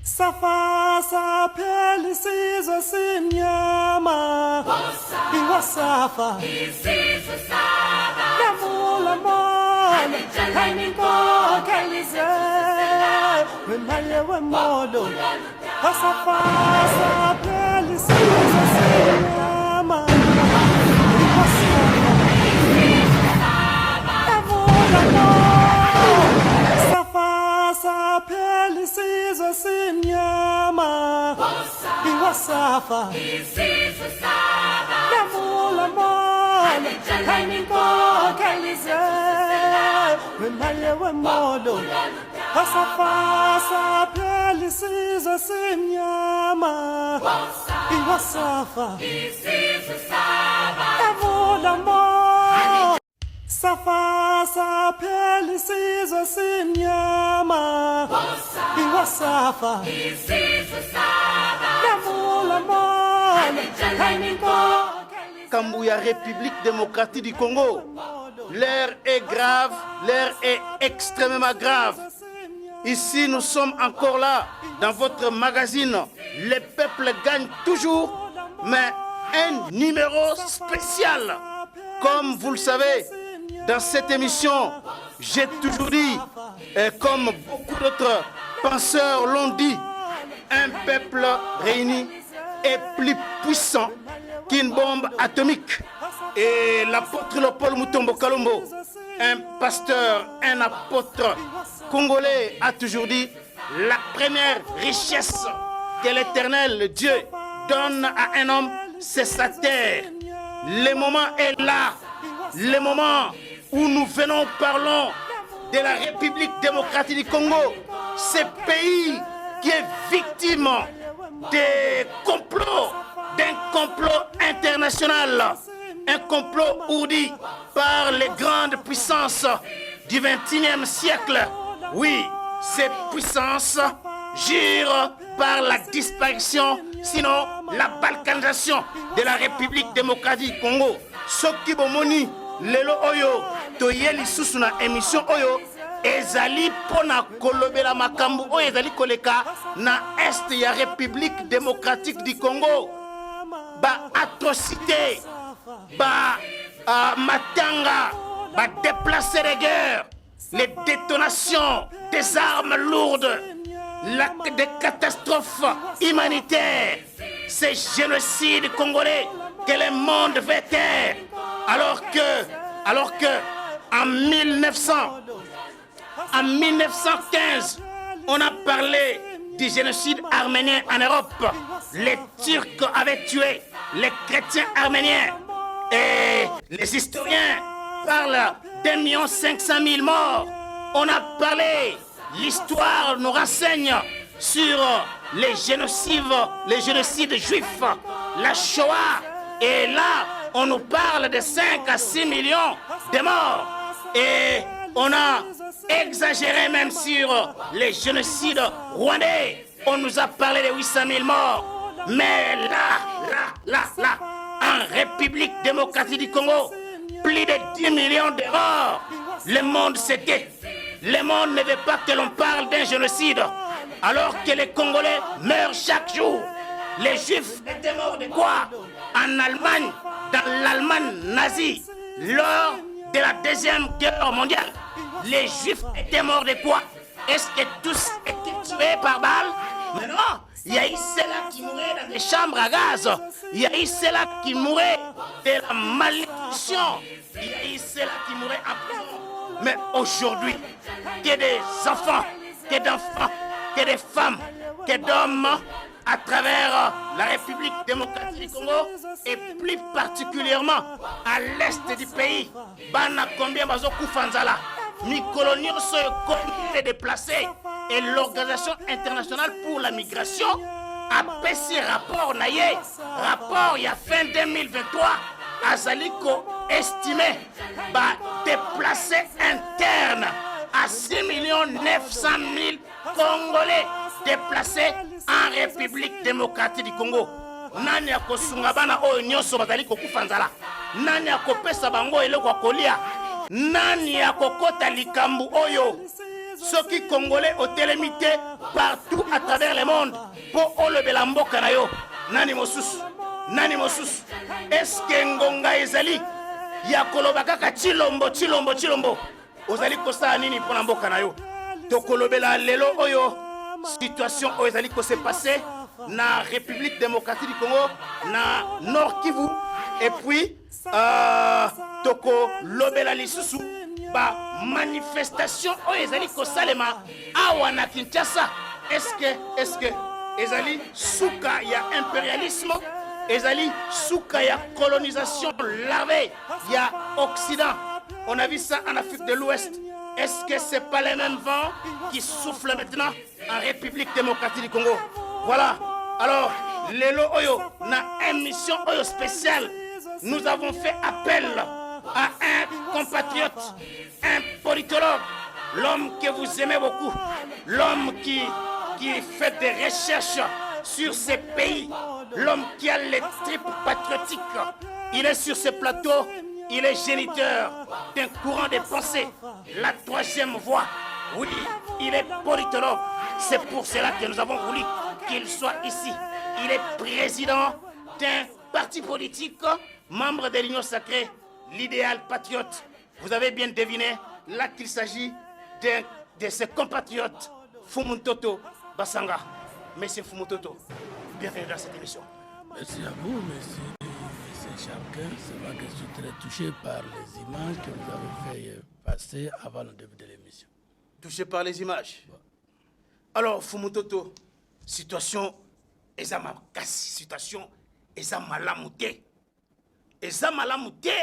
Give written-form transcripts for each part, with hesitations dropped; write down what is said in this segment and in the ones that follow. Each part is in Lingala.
Safa saphela isizwe simnyama iwasafa isizwe saba yavula mola kanikokhelize wemaye wemolo Safa saphela isizwe simnyama iwasafa yavula mola Safa saphela isizwe simnyama iwasafa isizwe saba yavula mola kanikokhelize wemaye wemolo Safa saphela isizwe simnyama iwasafa isizwe saba yavula mola Safa saphela isizwe simnyama iwasafa isizwe saba yavula mola kanikokhelize Kambouya, République démocratique du Congo. L'heure est grave, l'heure est extrêmement grave. Ici, nous sommes encore là, dans votre magazine. Les peuples gagnent toujours, mais un numéro spécial. Comme vous le savez, dans cette émission, j'ai toujours dit, et comme beaucoup d'autres penseurs l'ont dit, un peuple réuni est plus puissant qu'une bombe atomique. Et l'apôtre Léopold Mutombo Kalombo, un pasteur, un apôtre congolais, a toujours dit la première richesse que l'Éternel Dieu donne à un homme, c'est sa terre. Le moment est là, le moment où nous venons parlons de la République démocratique du Congo, ce pays qui est victime des complots, d'un complot international, un complot ourdi par les grandes puissances du XXIe siècle. Oui, ces puissances jurent par la disparition, sinon la balkanisation de la République démocratique du Congo. Soki bomoni lelo oyo toyeli susu na émission oyo ezali pona kolobela makambo oyo ezali koleka na est ya République démocratique du Congo. Ba atrocité, ba matanga, ba déplacer les guerres, les détonations des armes lourdes, des catastrophes humanitaires, ces génocides congolais que le monde veut taire, alors que en 1915, on a parlé du génocide arménien en Europe. Les Turcs avaient tué les chrétiens arméniens. Et les historiens parlent d'1,5 million morts. On a parlé, l'histoire nous renseigne sur les génocides juifs, la Shoah. Et là, on nous parle de 5 à 6 millions de morts. Et on a exagéré même sur les génocides rwandais. On nous a parlé de 800 000 morts. Mais là, en République démocratique du Congo, plus de 10 millions de morts. Le monde se tait. Le monde ne veut pas que l'on parle d'un génocide, alors que les Congolais meurent chaque jour. Les Juifs étaient morts de quoi? En Allemagne, dans l'Allemagne nazie, lors de la Deuxième Guerre mondiale. Les Juifs étaient morts de quoi? Est-ce que tous étaient tués par balle? Mais non, il y a eu ceux-là qui mouraient dans des chambres à gaz. Il y a eu ceux-là qui mouraient de la malnutrition. Il y a eu ceux-là qui mouraient en prison. Mais aujourd'hui, que des enfants, que d'enfants, que des femmes, que d'hommes, à travers la République démocratique du Congo, et plus particulièrement à l'est du pays, bana combien bazo kufanzala, mikolo nyonso communauté déplacée, et l'Organisation internationale pour la migration a passé rapport naye, rapport il y a fin 2023, Azaliko estimé déplacé interne à 6 900 000 Congolais déplacés en République démocratique du Congo. Nani akosunga bana oyo nyonso bazali kokufa nzala? Nani akopesa bango eloko kolia? Nani akokota likambu oyo? Soki Congolais otelemité partout à travers le monde. kolobela mboka na yo nani mosusu est-ce que ngonga ezali ya koloba kaka chilombo ozali kosala nini mpona mboka na yo tokolobela lelo oyo situation oyo ezali kose passe na République démocratique du Congo na Nord Kivu et puis tokolobela lisusu ba manifestation oyo ezali kosalema awa na Kinshasa est-ce que ezali suka ya impérialisme ezali suka ya colonisation larvée ya Occident. On a vu ça en Afrique de l'Ouest. Est-ce que c'est pas les mêmes vents qui soufflent maintenant en République démocratique du Congo? Voilà. Alors, Lelo Oyo, na émission Oyo spéciale, nous avons fait appel à un compatriote, un politologue, l'homme que vous aimez beaucoup, l'homme qui fait des recherches sur ces pays, l'homme qui a les tripes patriotiques. Il est sur ce plateau, il est géniteur d'un courant de pensée, la troisième voie. Oui, il est politologue. C'est pour cela que nous avons voulu qu'il soit ici. Il est président d'un parti politique, membre de l'Union sacrée, l'idéal patriote. Vous avez bien deviné, là qu'il s'agit de ses compatriotes, Fumutoto Basanga. Monsieur Fumutoto, bienvenue dans cette émission. Merci à vous, monsieur Charquin. C'est vrai que je suis très touché par les images que vous avez fait passer avant le début de l'émission. Touché par les images. Ouais. Alors, Fumutoto, situation eza makasi, situation eza malamu te. Eza malamu te,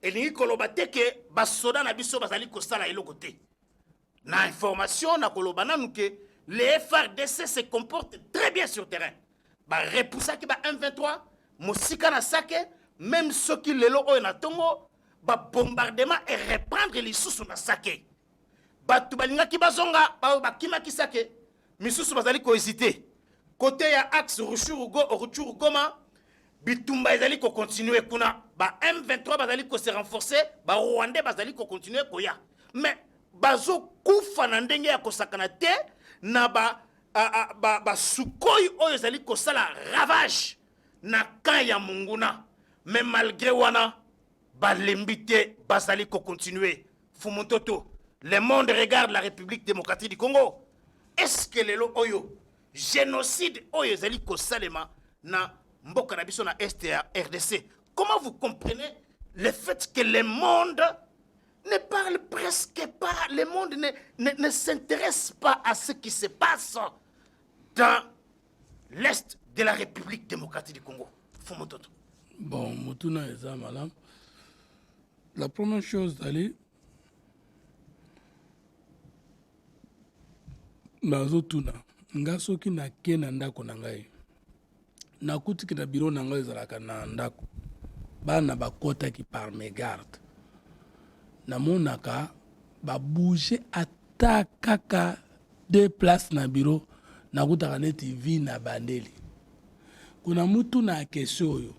elingi koloba te ke basoda na biso bazali kosala eloko te. Na information na koloba nanu ke les FARDC se comportent très bien sur terrain. Ba repoussa ki ba M23, mosika na sake, même ceux qui lelo oyo na tongo, ba bombardement et reprendre les sous na sake. Ba tubalinga ki bazonga, ba kima ki sake, misusu bazali ko hésiter. Côté ya axe Ruchuru Goma, bitumba ezali ko continuer kuna. Ba M23 bazali ko se renforcer, ba Rwandais bazali ko continuer koya. Mais bazo kufa na ndenge ya kosakana te na ba Sukhoi oyo ezali kosala ravage na kan ya Munguna. Mais malgré wana balembi te bazali ko continuer. Fumutoto, le monde regarde la République démocratique du Congo. Est-ce que lelo oyo génocide oyo ezali kosalema na mboka na biso na RDC? Comment vous comprenez le fait que le monde ne parle presque pas, le monde ne s'intéresse pas à ce qui se passe dans l'est de la République démocratique du Congo? Fumutoto. Bon, Mutuna et Zamalam. La première chose, d'aller nazotuna nga soki na ke na ndako na ngai nakutiki na biro na ngai ezalaka na ndako bana bakotaki par mégarde namonaka babouge ata kaka 2 places na biro nakutaka neti vi na bandeli kuna mutu na question oyo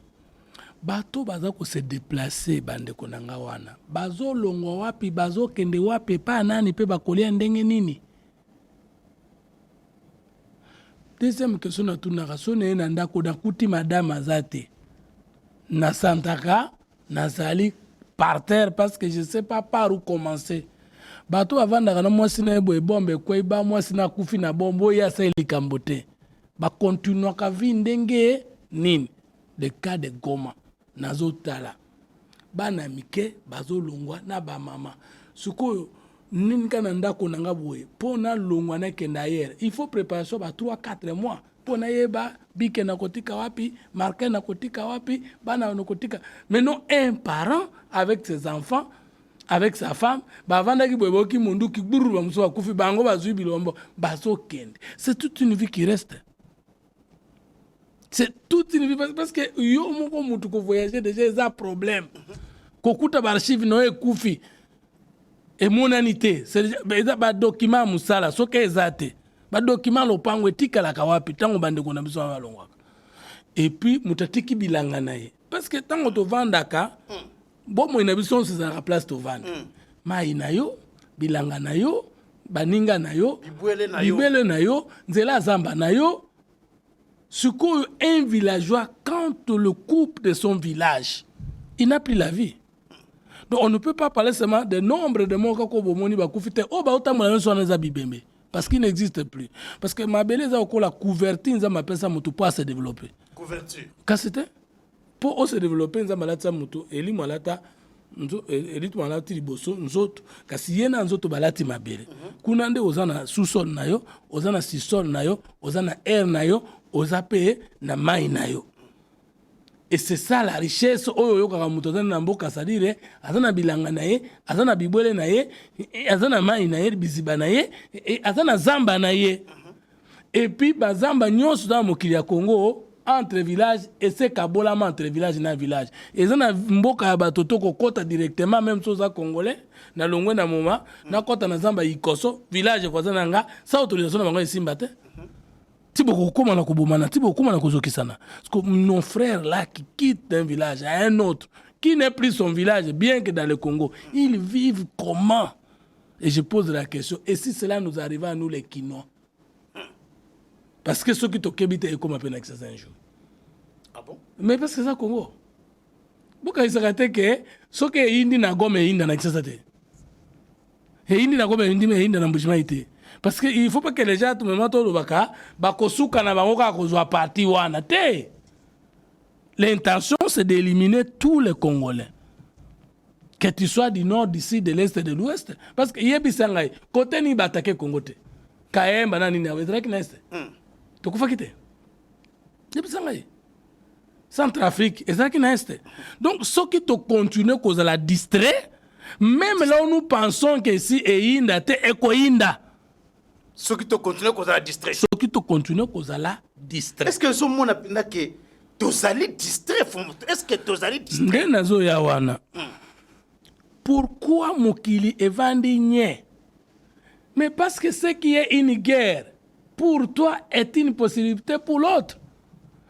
bato baza ko se déplacer bandeko na nga wana bazolongwa wapi bazokende wapi pa nani pe bakolia ndenge nini. Deuxième question na tunaka sone na ndako na kuti madame azate na santaka nazali par terre parce que je sais pas par où commencer. Bato avandaka na mwasi na ebo ebombe kwa iba mwasi na kufi na bombo ya sa likambo te. Ba continue ka vi ndenge nini. Le cas de Goma nazotala. Bana mike bazolongwa na ba mama. Suko nini kana ndako nanga boye pona longwa na kenda hier il faut préparation ba 3-4 mois pona yeba bike na kotika wapi marqué na kotika wapi bana na kotika. Mais non un parent avec ses enfants avec sa femme ba vanda ki boye ki mundu ki buru ba muso kufi bango bazui bilombo bazo kende. C'est toute une vie qui reste. C'est toute une vie parce que yo moko mutu ko voyager déjà un problème kokuta ba archive no e kufi et monanité c'est ba document musala soke ezate ba document lopango etika la kawapi tango bande ko na biso balongwa et puis mutatiki bilanga naye parce que tango to vandaka bomo ina biso se za place to vanda mai na yo bilanga na yo baninga na yo bibwele na yo nzela zamba na yo Ce qu'un villageois, quand le coupe de son village, il n'a plus la vie. Donc on ne peut pas parler seulement des nombres de morts parce qu'il n'existe plus. Parce que ma belle est la couverture, ça m'appelle ça pour se développer. Couverture. Qu'est-ce que c'était? Pour se développer, ça m'a dit Eli malata, Eli malata liboso, nzoto, kasi yena nzoto balati mabele. Kunande ozana sous-sol na yo, ozana sous-sol na yo, ozana air na yo, ozape na mai na yo. Et c'est ça la richesse. Oyo yo kaka muto zana mboka sadire, azana bilanga na ye, azana bibwele na ye, azana mai na ye, biziba na ye, azana zamba na ye. Et puis bazamba nyonso dans mokili ya Congo entre village et c'est kabolama entre village na village. Et zana mboka ya batoto ko kota directement même chose à congolais na longwe na moma na kota na zamba ikoso village kwa zana nga sa autorisation na bango esimba te. Tibo comment na kubomana, tibo comment na kozokisana. Parce que nos frères là qui quittent un village à un autre, qui n'est plus son village, bien que dans le Congo, ils vivent comment? Et je pose la question, et si cela nous arrive à nous les Kinois? Parce que ceux qui t'ont québité et comme appelle ça un jour. Ah bon? Mais parce que ça Congo. Pourquoi il s'arrête que ceux qui indi na gome indi na ça te. Et indi na gome indi mais indi na mbujima ite. Parce qu'il ne faut pas que les gens, tout le monde, l'intention, c'est d'éliminer tous les Congolais. Que tu sois du nord, d'ici, de l'est et de l'ouest. Parce que hier, côté ni attaqué Congo. Kaem, banani, ni avais qui n'est-ce tu peux quitter. Centrafrique, et ça qui n'est-ce donc, ceux qui te continuent cause la distrait, même là où nous pensons que si et inda, te eko inda. Ceux qui te continuent cause la distrait. Ceux qui te continuent cause la distrait. Est-ce que ce monde a que tozali distrait? Est-ce que tozali distrait? Nazo ya wana. Pourquoi mokili evandi nye? Mais parce que ce qui est une guerre pour toi est une possibilité pour l'autre.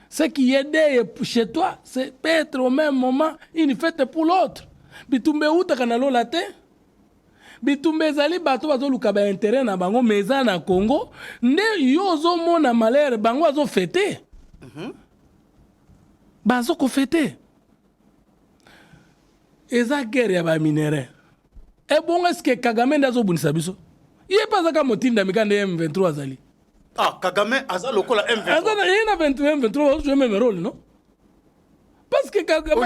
Ce qui est dé chez toi, c'est peut-être au même moment une fête pour l'autre. Bitumbe uta kanalo la te. Bitumbe zali bato bazo luka ba intérêt na bango meza na Congo, nde yozo mona malheur bango azo fêter. Bazo ko fêter. Eza guerre ya ba minere. E bon est-ce que Kagame ndazo bunisa biso? Yé pas zaka motinda mikande M23 zali. Ah, Kagame aza lokola M23. Azana yena 21 23 je même rôle non? Parce que Kagame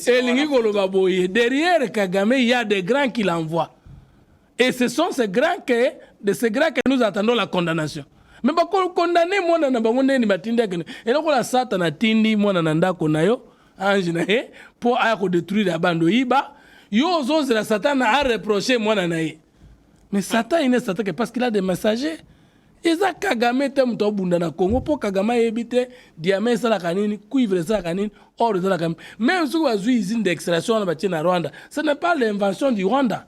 Elingi Koloba boye derrière Kagame il y a des grands qui l'envoient. Et ce sont ces grands de ces grands que nous attendons la condamnation. Mais pas condamner moi na bango ni batinde que et donc la satana tindi moi na ndako na yo ange na ye pour a ko détruire la bande iba yo zo la satana a reproché moi na ye. Mais Satan il est Satan parce qu'il a des messagers. Eza Kagame te muto bunda na Congo po Kagame ebite diamant sala kanini cuivre sala kanini or sala kanini même si vous avez usine d'extraction na batie na Rwanda ce n'est pas l'invention du Rwanda.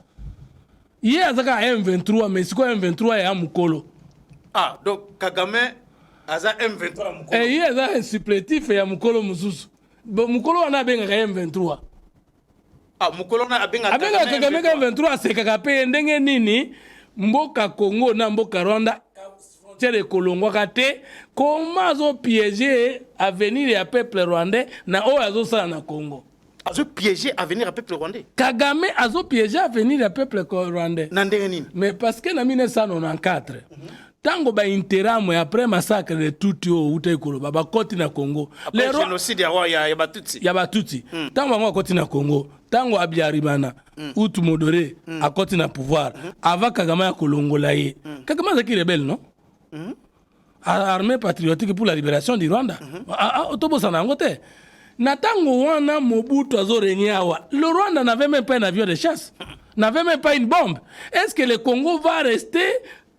Il y a zaka M23 mais c'est quoi M23 ya mukolo. Ah donc Kagame aza M23 mukolo. Et il y a un supplétif ya mukolo mususu. Mukolo wana benga M23. Ah mukolo na benga Kagame M23 c'est Kagame ndenge nini mboka Congo na mboka Rwanda Kolongo kate comment ont piégé avenir du peuple rwandais na o azo sala na Congo. Azo piégé avenir du peuple rwandais. Kagame azo piégé avenir du peuple rwandais. Nandengeni. Mais parce que en 1994 tango ba interamo après massacre de Tutsi au Utekolo ba koti na Congo. Le génocide ya Batutsi. Ya Batutsi. Tango ba koti na Congo, tango Abiyarimana, Utu Modore a koti na pouvoir. Avant Kagame ya kolongola ye. Kagame zaki rebelle non? Armée patriotique pour la libération du Rwanda. Le Rwanda n'avait même pas un avion de chasse, n'avait même pas une bombe. Est-ce que le Congo va rester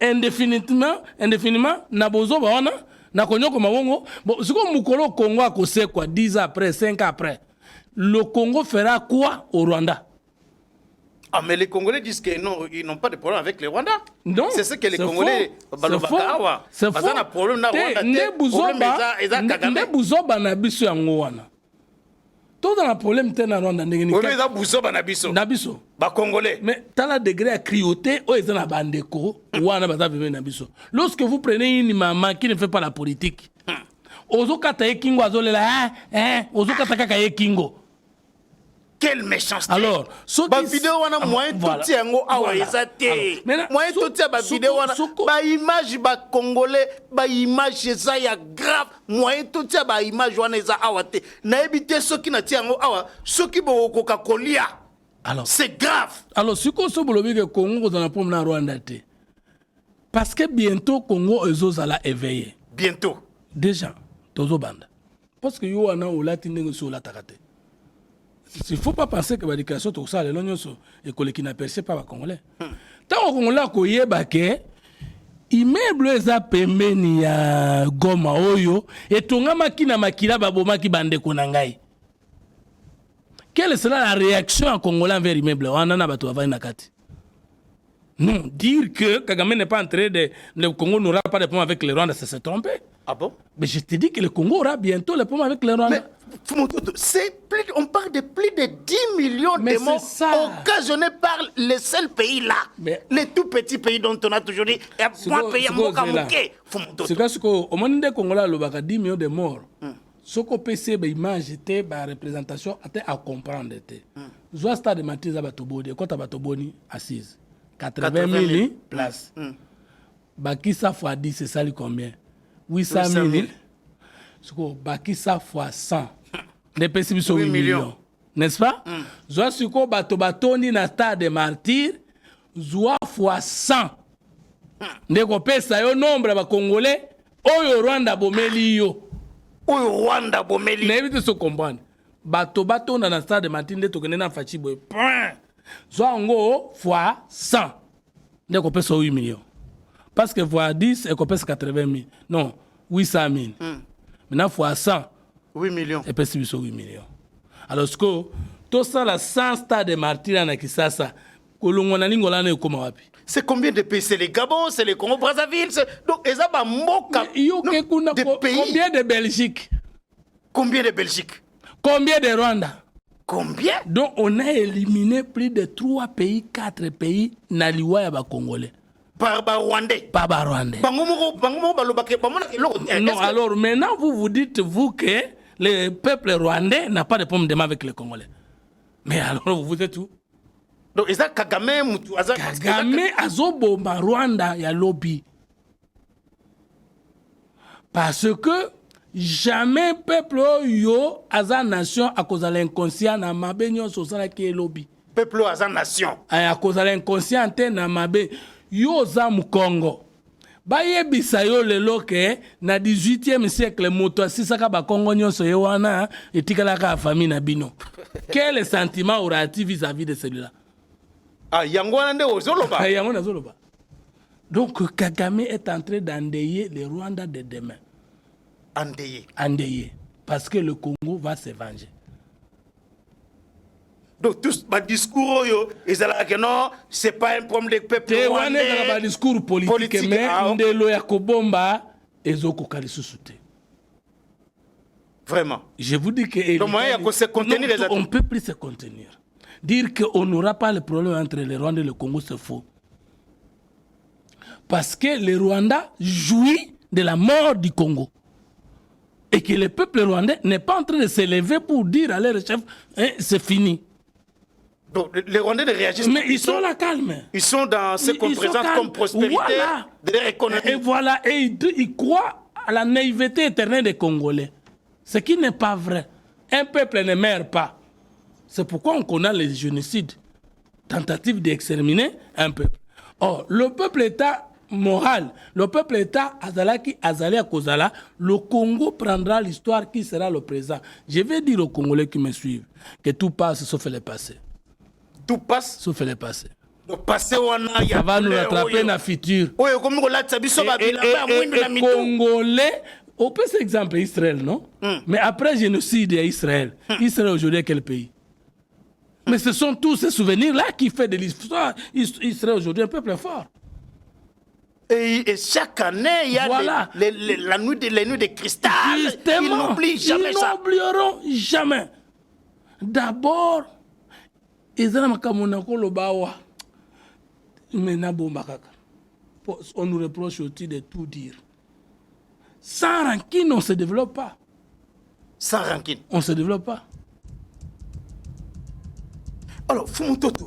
indéfiniment na bozo baona na konyoko mawongo? Bon, ce que Mukolo Congo a causé quoi 10 ans après, 5 ans après. Le Congo fera quoi au Rwanda? Ah, mais les Congolais disent qu'ils n'ont pas de problème avec les Rwandais. Non. C'est ce que les Congolais... C'est faux. Ne buzoba na biso yango wana. Tout dans le problème te na Rwanda ndenge ni. Oui, mais buzoba na biso. Na biso. Ba Congolais. Mais t'as la degré à cruauté o eza na bandeko wana baza vivre na biso. Lorsque vous prenez une maman qui ne fait pas la politique, ozokata ye kingo azolela ozokata kaka ye kingo. Quelle méchanceté. Alors, ba vidéo wana moyen tout yango awa ezate. Moyen tout ba vidéo wana ba image ba congolais ba image eza ya grave. Moyen tout ba image wana eza awa te. Na ebité soki na ti yango awa soki bo koka kolia. Alors, c'est grave. Alors, si on se que Congo dans la promenade à Rwanda, parce que bientôt Congo ezozala éveillé. Bientôt. Déjà, tozo banda. Parce que yo ana olatine sur la takate. Il faut pas penser que l'éducation tout ça les l'oignon et que qui n'a percé pas les Congolais. Tant qu'on l'a koyeba ke immeuble eza pembeni ya Goma oyo et tongama kina makila baboma ki bande konangai. Quelle sera la réaction en Congolais envers l'immeuble? On en a battu avant une carte. Non, dire que Kagame n'est pas en train de... Le Congo n'aura pas de problème avec le Rwanda, c'est se tromper. Ah bon? Mais je te dis que le Congo aura bientôt le problème avec le Rwanda. Mais on parle de plus de 10 millions de morts occasionnés par les seuls pays-là. Les tout petits pays dont on a toujours dit, il y a moins de pays à Mokamoké. C'est parce qu'au moment où Congolais a 10 millions de morts, ce qu'on peut se image était la représentation à comprendre. Soit stade de Mathieu Abatoboni, quand Abatoboni assise. 80 000 places. Bakissa fois 10, c'est ça combien? 800 000. Bakissa fois 100. Les pessimos sont 8 millions. N'est-ce pas? Soit si on Batoboni na stade de martyrs, soit fois 100. Ndeko pesa yo nombre ba Congolais, oyo Rwanda bomeli yo. Oyo Rwanda bomeli. Na évite se comprendre. Bato na stade de martyrs nde tokene na fachi boy. Zongo fois 100. Dès qu'on pèse 8 millions. Parce que fois 10, et qu'on pèse 80 000. Non, 800 000. Maintenant, fois 100. 8 millions. Et pèse 8 millions. Alors, ce que tout ça, la 100 stades de martyrs à Kisasa, c'est combien de pays? C'est les Gabon, c'est les Congo Brazzaville. Donc, ils ont combien de Belgique? Combien de Belgique? Combien de Rwanda? Combien? Donc, on a éliminé plus de 3 pays, 4 pays, dans l'Iwa Congolais. Par Rwandais? Par Rwandais. Non, alors maintenant, vous dites, vous, que le peuple rwandais n'a pas de problème de main avec les Congolais. Mais alors, vous êtes où? Donc, est-ce que Kagame... Kagame azobomba Rwanda ya lobby. Parce que jamais peuple yo aza nation à cause de l'inconscient na mabe nyonso sala ki lobby. Peuple aza nation à cause de l'inconscient te na mabe yo za mu Congo. Bayebisa yo lelo ke na 18e siècle moto asisaka ba Congo nyonso ye wana etikala ka famille na bino. Quel sentiment aura-t-il vis-à-vis de celui-là? Ah yango wana nde ozoloba. Ah yango na zoloba. Donc Kagame est en train d'endayer le Rwanda de demain. Endeuillé. Parce que le Congo va se venger. Donc, tout ce discours, non, c'est pas un problème de peuple rwandais. C'est un discours politique, mais Ndelo Yakobomba et Zoko Kalisusute. Vraiment. Je vous dis que... on ne peut plus se contenir. Dire qu'on n'aura pas le problème entre le Rwanda et le Congo, c'est faux. Parce que le Rwanda jouit de la mort du Congo. Et que le peuple rwandais n'est pas en train de s'élever pour dire à leur chef, c'est fini. Donc les Rwandais ne réagissent pas. Mais ils sont là calmes. Ils sont dans ce qu'on présente comme prospérité de leur économie. Et voilà, et ils croient à la naïveté éternelle des Congolais. Ce qui n'est pas vrai. Un peuple ne meurt pas. C'est pourquoi on connaît les génocides. Tentative d'exterminer un peuple. Or, le peuple État moral, le peuple État Azalaki Azalia Kozala, le Congo prendra l'histoire qui sera le présent. Je vais dire aux Congolais qui me suivent que tout passe sauf le passé. Tout passe sauf le passé. Le passé, ça va nous rattraper dans le futur. Et Congolais, on peut cet exemple Israël, non? Mais après génocide à Israël, Israël aujourd'hui est quel pays? Mais ce sont tous ces souvenirs-là qui font de l'histoire Israël aujourd'hui un peuple fort. Et chaque année, il y a voilà. les nuits de cristal. Justement, ils n'oublient jamais ça. Ils n'oublieront jamais. D'abord, on nous reproche aussi de tout dire. Sans rancune, on ne se développe pas. Sans rancune. On ne se développe pas. Alors, Fumutoto,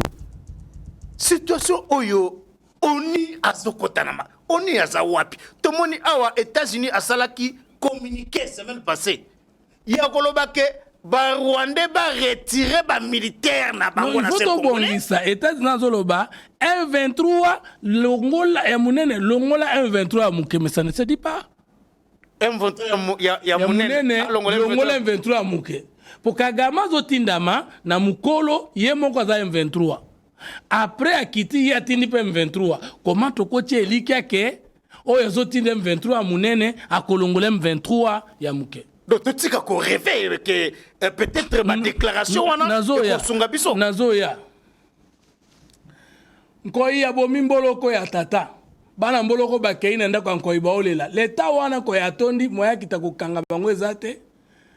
situation Oyo, Oni Azokotanama, Oni Azawapi, Tomoni Awa, États-Unis, Asalaki, communiqué semaine passée. Yakolobake, ba Rwandais, ba retiré, ba militaire, na ba il faut que ça. États-Unis, Nazoloba, M23, Longola, Yamunene, Longola, M23, Mouké, mais ça ne se dit pas. M23, Yamunene, Longola, M23, Mouké. Pour Kagama Zotindama, na Mukolo, Yemoko za M23. Après Akiti, Yatini M23. Comment Tokoche Elikake, Oyo Zotinde M23, Munene, à Kolongole M23, Yamuke. Donc, tu sais qu'on rêve que peut-être ma déclaration, Nazoya. Nkoi ya bomimboloko ya tata. Bana mboloko bakei nenda kwa nkoi baolela. Leta wana ko ya tondi moya kitakukanga bango ezate.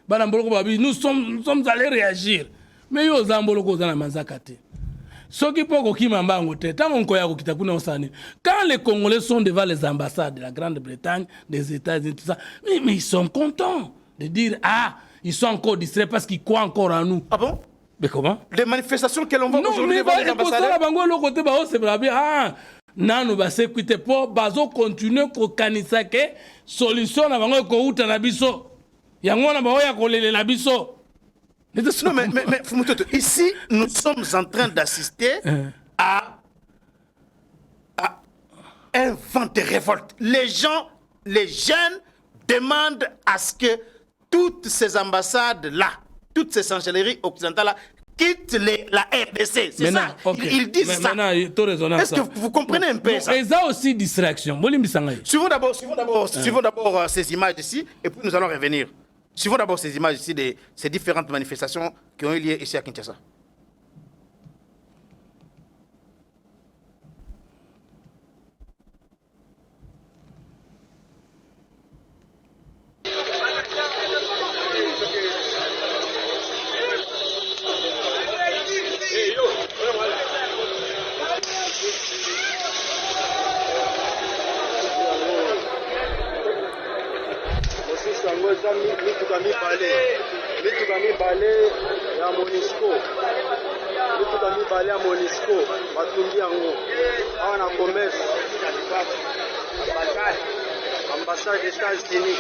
Nous sommes allés réagir. Mais yo zamboloko zana manzakate. Soki poko kimambango te tango koyako kitakuna osani. Quand les Congolais sont devant les ambassades de la Grande-Bretagne, des États-Unis, tout ça, mais ils sont contents de dire ah, ils sont encore distraits parce qu'ils croient encore en nous. Ah bon? Mais comment? Les manifestations que l'on voit aujourd'hui devant les ambassadeurs. Ah, nanu ba sécurité pour bazo continuer ko kanisa ke solution na bango ko uta na biso. Yangona ba oya ko lele na biso. Non, mais Fumutoto, ici, nous sommes en train d'assister à un vent de révolte. Les jeunes demandent à ce que toutes ces ambassades-là, toutes ces chancelleries occidentales-là, quittent la RDC. C'est ça. Okay. Ils disent ça. Est-ce que vous comprenez un peu ça? Et ça aussi, distraction. Suivons d'abord ces images ici, et puis nous allons revenir. Suivons d'abord ces images ici de ces différentes manifestations qui ont eu lieu ici à Kinshasa. mituka mibale ya Monisco batumbi yango awa na commerce ambassade des États-Unis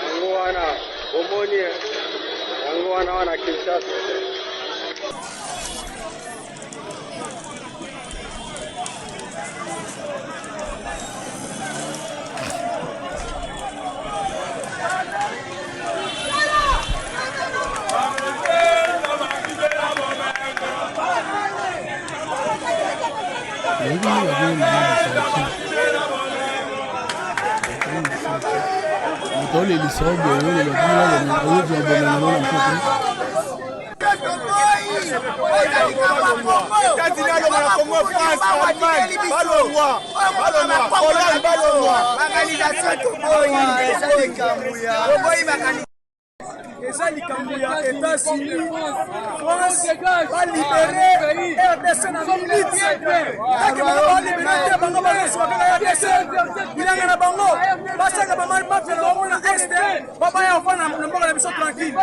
yango wana omoni yango wana Kinshasa. Eza likambo ya États-Unis, France va libérer RDC na minute. Taki ba libérer bango ba so ba RDC. Bilanga na bango, basanga ba mal ba bango na est. Baba ya fana na mboka na biso tranquille.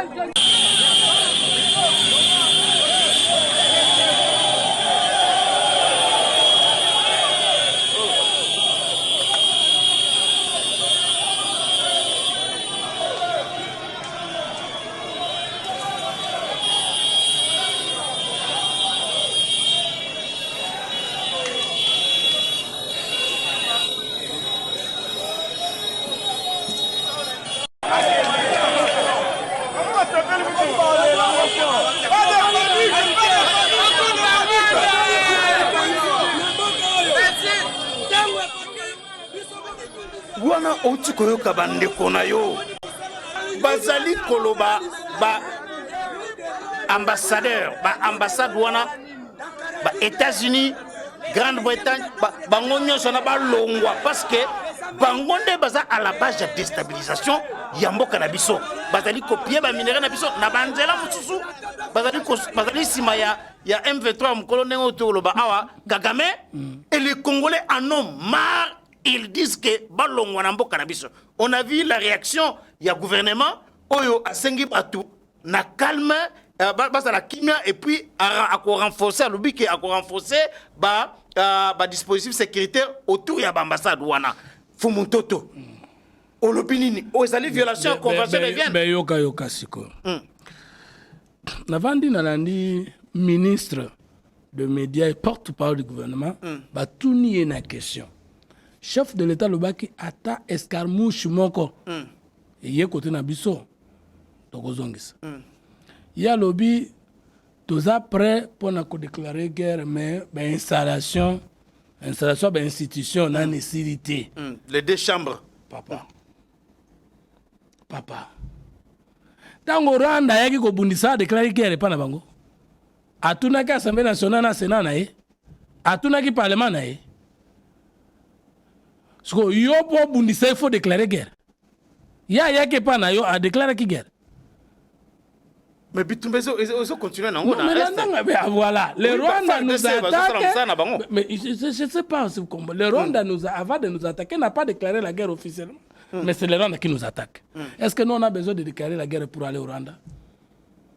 Wana outi koyoka bandeko na yo bazali koloba ba ambassadeur ba ambassade wana ba États-Unis, Grande-Bretagne bango nyonso na balongwa parce que bango nde baza à la base de déstabilisation ya mboka na biso bazali copier ba minerai na biso na banzela mususu bazali sima ya M23 mukolo nengo toloba awa Kagame et les Congolais en ont marre. Ils disent que balongwa na mboka na biso. On a vu la réaction ya gouvernement oyo asengi batu na calme basa la kimia et puis à renforcer l'obiki à renforcer ba dispositif sécuritaire autour ya l'ambassade wana Fumuntoto olopinini o ezali violation ya convention de Vienne mais yoka siko navandi nalandi ministre de médias et porte-parole du gouvernement ba tuni na question chef de l'état lobaki ata escarmouche moko ye côté na biso tokozongisa ya lobi toza prêt pour na ko déclarer guerre mais installation institution na nécessité les deux chambres papa tango Rwanda yaki ko bundisa déclarer guerre pa na bango atunaki assemblée nationale na sénat na ye atunaki parlement na ye so yo po bundisa il faut déclarer guerre yaki pa na yo a déclarer qui guerre. Mais Bitumba, ils continuent à voilà, le Rwanda nous attaque. Mais je ne sais pas, le Rwanda, avant de nous attaquer, n'a pas déclaré la guerre officiellement. Mais c'est le Rwanda qui nous attaque. Est-ce que nous, on a besoin de déclarer la guerre pour aller au Rwanda?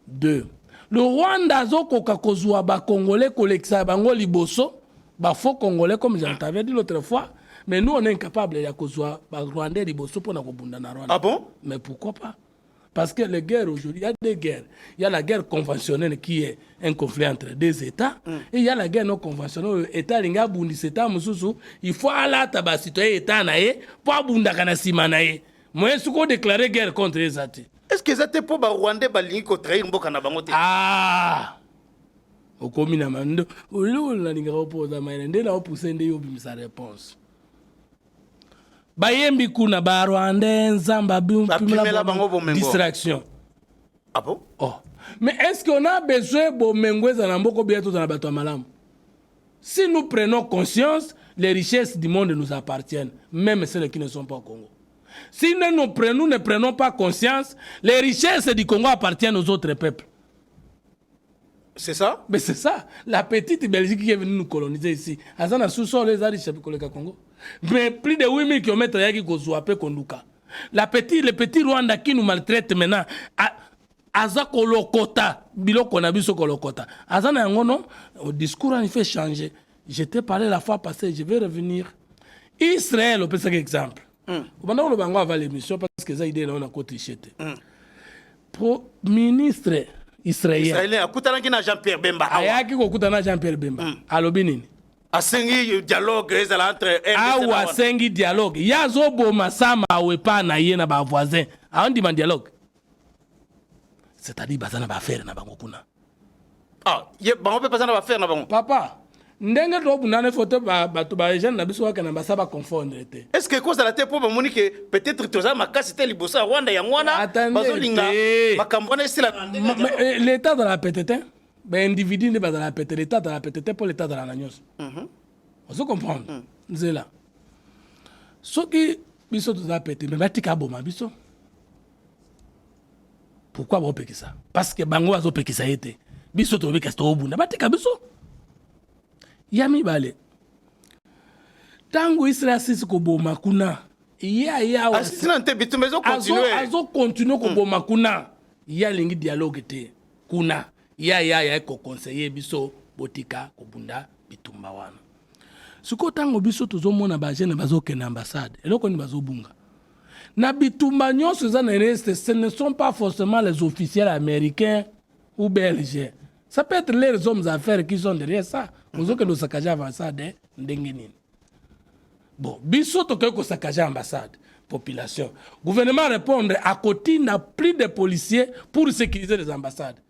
2. Le Rwanda, Zokokakozua, Congolais, Koleksa, Bango Liboso, faux Congolais, comme j'avais dit l'autre fois. Mais nous, on est incapable de Kozua, Rwandais, Liboso, pour nous Rwanda. Ah bon? Mais pourquoi pas? Parce que les guerres aujourd'hui, il y a des guerres. Il y a la guerre conventionnelle qui est un conflit entre deux États. Et il y a la guerre non conventionnelle. État linga bundi État mususu, il faut aller taba citoyen État nae pour bunda kana sima nae. Moi ce qu'on déclarer guerre contre les États. Est-ce que ça te pour ba Rwandais ba lingi ko trahir mboka na bango te? Ah. Okomina mando. Olo la linga opoza maende na opuse nde yo bimisa réponse. Bayembi kuna ba Rwandais nzamba distraction. Ah bon? Oh. Mais est-ce qu'on a besoin de Bomengo Zanamboko bientôt dans la bateau malam? Si nous prenons conscience, les richesses du monde nous appartiennent, même celles qui ne sont pas au Congo. Si nous ne prenons pas conscience, les richesses du Congo appartiennent aux autres peuples. C'est ça? Mais c'est ça. La petite Belgique qui est venue nous coloniser ici. Azana sous-sol les riches pour le Congo. Mais plus de 8000 km yaki kozuape konduka. Le petit Rwanda qui nous maltraite maintenant. Aza kolokota. Biloko na biso kolokota. Azana yangono, au discours en fait changer. Je t'ai parlé la fois passée, je vais revenir. Israël, on peut faire exemple. Pendant que le bango avait l'émission, parce que ça idée là on a côté chete. Pro ministre israélien. Akutana ki na Jean-Pierre Bemba. Ayaki ko kutana Jean-Pierre Bemba. Alobi nini? Asengi dialogue entre awa asengi dialogue. Yazo boma sama wepa na ye na ba voisin. On dit dialogue. C'est-à-dire bazana ba faire na bango kuna. Ah, ye bango pe bazana ba faire na bango. Papa, ndenge to bunane photo ba jeune na biso ka na ba saba confondre te. Est-ce que cause la te pour moni que peut-être toza makasi te libosa Rwanda ya ngwana bazolinga makambona sila l'état de la PTT. Ben individu ne pas dans la PTT, l'état de la PTT pour l'état de la Nagnos. Vous comprenez? C'est là. Ce qui biso de la PTT, mais batika boma biso. Pourquoi vous peki ça? Parce que bango azo peki ça été. Biso to beka sto obunda batika biso. Yami bale. Tango Israël sisi ko boma kuna. Ya asisina te bitu mezo continuer. Azo continuer ko boma kuna. Ya lingi dialogue te. Kuna. Ya ko conseiller biso botika ko bunda bitumba wana. Suko tango biso tozomona ba jeune bazoke na ambassade. Eloko ni bazobunga. Na bitumba nyonso za na reste, ce ne sont pas forcément les officiels américains ou belges. Ça peut être les hommes d'affaires qui sont derrière ça. Nous que nous saccager ambassade ndengeni. Bon, biso to ko saccager ambassade population. Gouvernement répondre à côté n'a plus de policiers pour sécuriser les ambassades.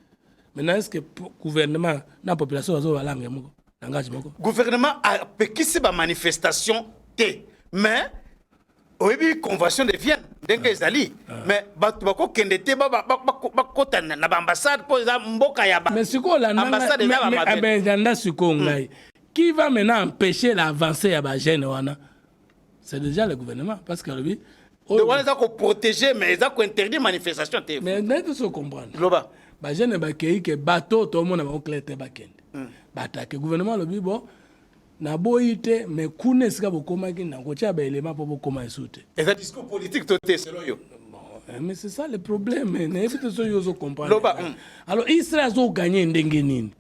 Maintenant est-ce que gouvernement na population azo balange moko langage moko? Gouvernement a pekisi ba manifestation te. Mais oyebi convention de Vienne ndenge ezali mais batu bako kende te ba kota na ba ambassade pour za mboka ya ba. Mais siko la ambassade ya ba janda siko ngai. Qui va maintenant empêcher l'avancée ya ba jeune wana? C'est déjà le gouvernement parce que lui Donc on les a protégés, mais ils ont interdit manifestation. Mais n'est-ce pas comprendre? Loba. Bah je ne sais que bateau tout le monde a clair te bakende. Batake gouvernement le bibo na boite mais kune sika bokoma ki na kocha ba élément pour bokoma esute. Et ça discours politique toté selon yo. Mais c'est ça le problème, ne évite so yo zo comprendre. Loba. Alors Israël zo gagner ndenge nini?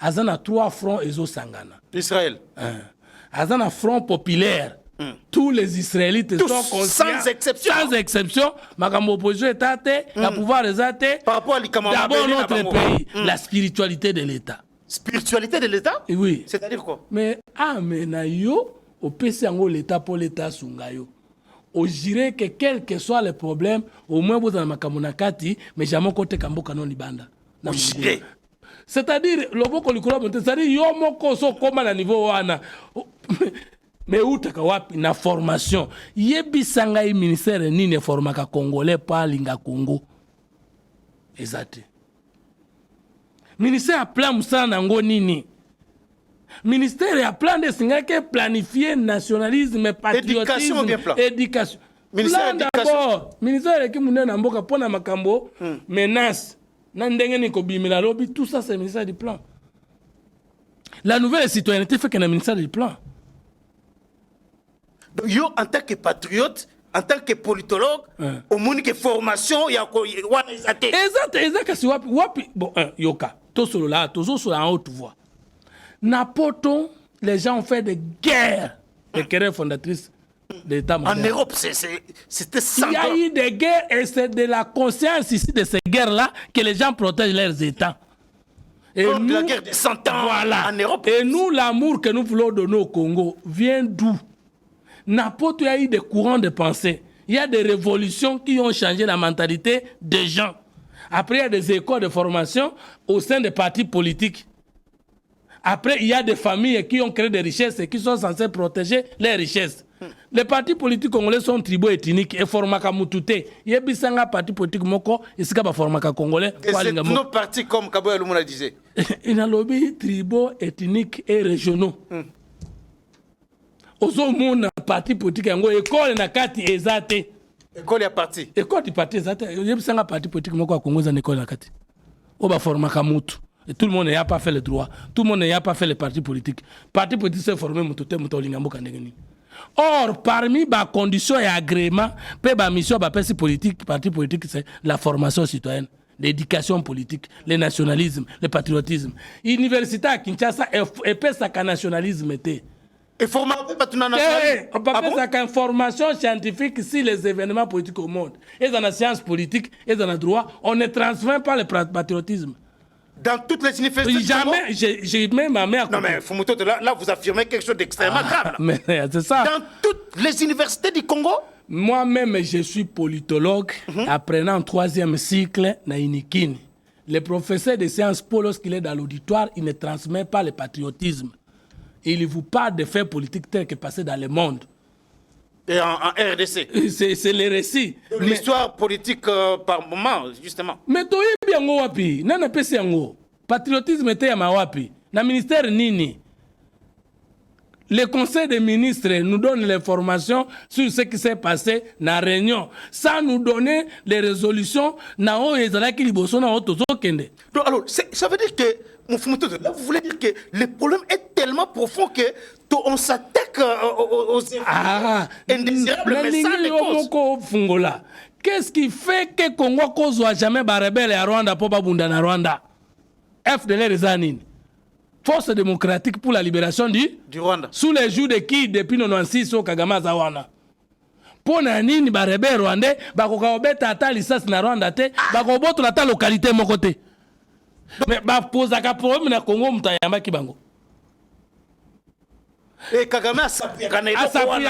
Azana 3 fronts ezo sangana. Israël. Azana front populaire. Tous les Israélites tous, sont conscients. sans exception. Sans exception. Makambo opposition est athée, la pouvoir est athée. Par rapport à d'abord notre pays, la spiritualité de l'État. Spiritualité de l'État? Oui. C'est-à-dire quoi? Mais amena yo, au PC yango l'État pour l'État sungayo. On dirait que quel que soit le problème, au moins vous avez makamunakati, mais jamais côté kambo kanon libanda. C'est-à-dire, le boko likolo, c'est-à-dire yo moko so koma na niveau wana. Mais où wapi na formation yebisanga i ministère nini formaka congolais pa linga Congo exact ministère a plan musala nango nini ministère a plan de singa ke planifier nationalisme patriotisme éducation ministère d'abord ministère qui munena na mboka pona makambo menace na ndenge ni ko bimela lobi tout ça c'est ministère du plan. La nouvelle citoyenneté fait que le ministère du plan. Donc, yo, en tant que patriote, en tant que politologue, au monde que formation, il y a exact, kasi wapi, bon, yoka, tout solo là, tout solo en haute voix. Napoto, les gens ont fait des guerres, des guerres fondatrices de l'État moderne. En Europe, c'était sans. Il y a eu des guerres et c'est de la conscience ici de ces guerres-là que les gens protègent leurs États. Et comme nous, la guerre de 100 ans voilà. En Europe. Et nous, l'amour que nous voulons donner au Congo vient d'où? N'importe où il y a eu des courants de pensée. Il y a des révolutions qui ont changé la mentalité des gens. Après, il y a des écoles de formation au sein des partis politiques. Après, il y a des familles qui ont créé des richesses et qui sont censées protéger les richesses. Les partis politiques congolais sont tribaux ethniques et formaka mutute. Il y a un parti politique moko et c'est pas formaka congolais. Et c'est nos partis comme Kaboya Lumuna disait. Il y a lobby tribaux ethniques et régionaux. Ozo mona parti politique yango école na kati ezate. École ya parti. École du parti ezate. Yebisanga parti politique moko akongoza école na kati. Oba formaka mutu. Et tout le monde n'a pas fait le droit. Tout le monde n'a pas fait les partis politiques. Parti politique c'est formé mutute mutolingambo kandengeni. Or, parmi les conditions et agréments, la mission de politique, parti politique, c'est la formation citoyenne, l'éducation politique, le nationalisme, le patriotisme. L'université à Kinshasa est pas ça nationalisme. Et former pas tout le nationalisme. On peut faire ça information scientifique sur les événements politiques au monde. Et dans la science politique, et dans le droit, on ne transmet pas le patriotisme. Dans toutes les universités. Jamais, j'ai même ma mère. Non mais Fumuto, là vous affirmez quelque chose d'extrêmement grave. Mais c'est ça. Dans toutes les universités du Congo. Moi-même, je suis politologue, apprenant en 3e cycle na Inikini. Le professeur de sciences po, lorsqu'il est dans l'auditoire, il ne transmet pas le patriotisme. Il vous parle de faits politiques tels que passés dans le monde. Et en RDC. C'est le récit. L'histoire politique par moment, justement. Mais toi, bien wapi, nana pesi yango. Patriotisme était ya mawapi. Na ministère nini. Le conseil des ministres nous donne l'information sur ce qui s'est passé dans la réunion, sans nous donner les résolutions. Alors, ça veut dire que, mon Fumuto, là, vous voulez dire que le problème est tellement profond que on s'attaque aux indésirables, mais sans les causes. Qu'est-ce qui fait que Congo ne soit jamais rebelle à Rwanda pour Babunda na Rwanda? FDLR Zanine. Force démocratique pour la libération du Rwanda. Sous les jours de qui depuis 96 au Kagame Zawana. Pour nani ba rebelle rwandais ba ko obeta ata licence na Rwanda te ba ko boto na ta localité moko te. Mais ba posa ka problème na Congo mutayamba kibango. Et Kagame a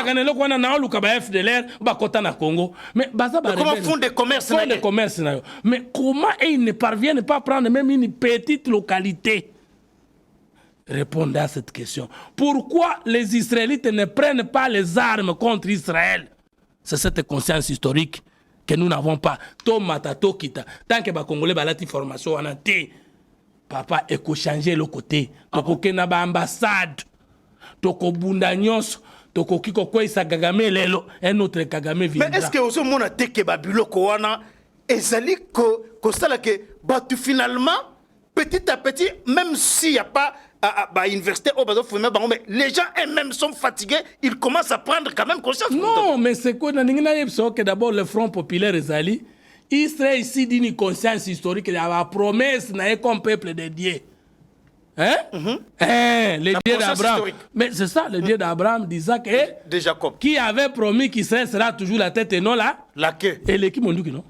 kanelo kwana na luka ba FDLR ba kota na Congo. Mais baza ba comment font des commerces na des commerces na yo. Mais comment ils ne parviennent pas à prendre même une petite localité? Répondez à cette question. Pourquoi les Israélites ne prennent pas les armes contre Israël? C'est cette conscience historique que nous n'avons pas. Tant que les Congolais ont la formation, papa, il faut changer le côté. Il faut qu'il y ait une ambassade. Il faut qu'il tokoki kokweyisa Kagame lelo un autre Kagame viendra. Mais est-ce que vous avez dit que Babiloko wana ezali ko sala que batu finalement petit à petit, même s'il n'y a pas à université mais les gens eux-mêmes sont fatigués, ils commencent à prendre quand même conscience. Non, mais c'est quoi que d'abord le Front populaire ezali Israël ici dit une conscience historique de la promesse n'a comme peuple de Dieu. Hein? Le Dieu d'Abraham. Mais c'est ça, le Dieu d'Abraham, d'Isaac et de Jacob. Qui avait promis qu'Israël sera toujours la tête et non la queue. Et l'équipe mondiale, non?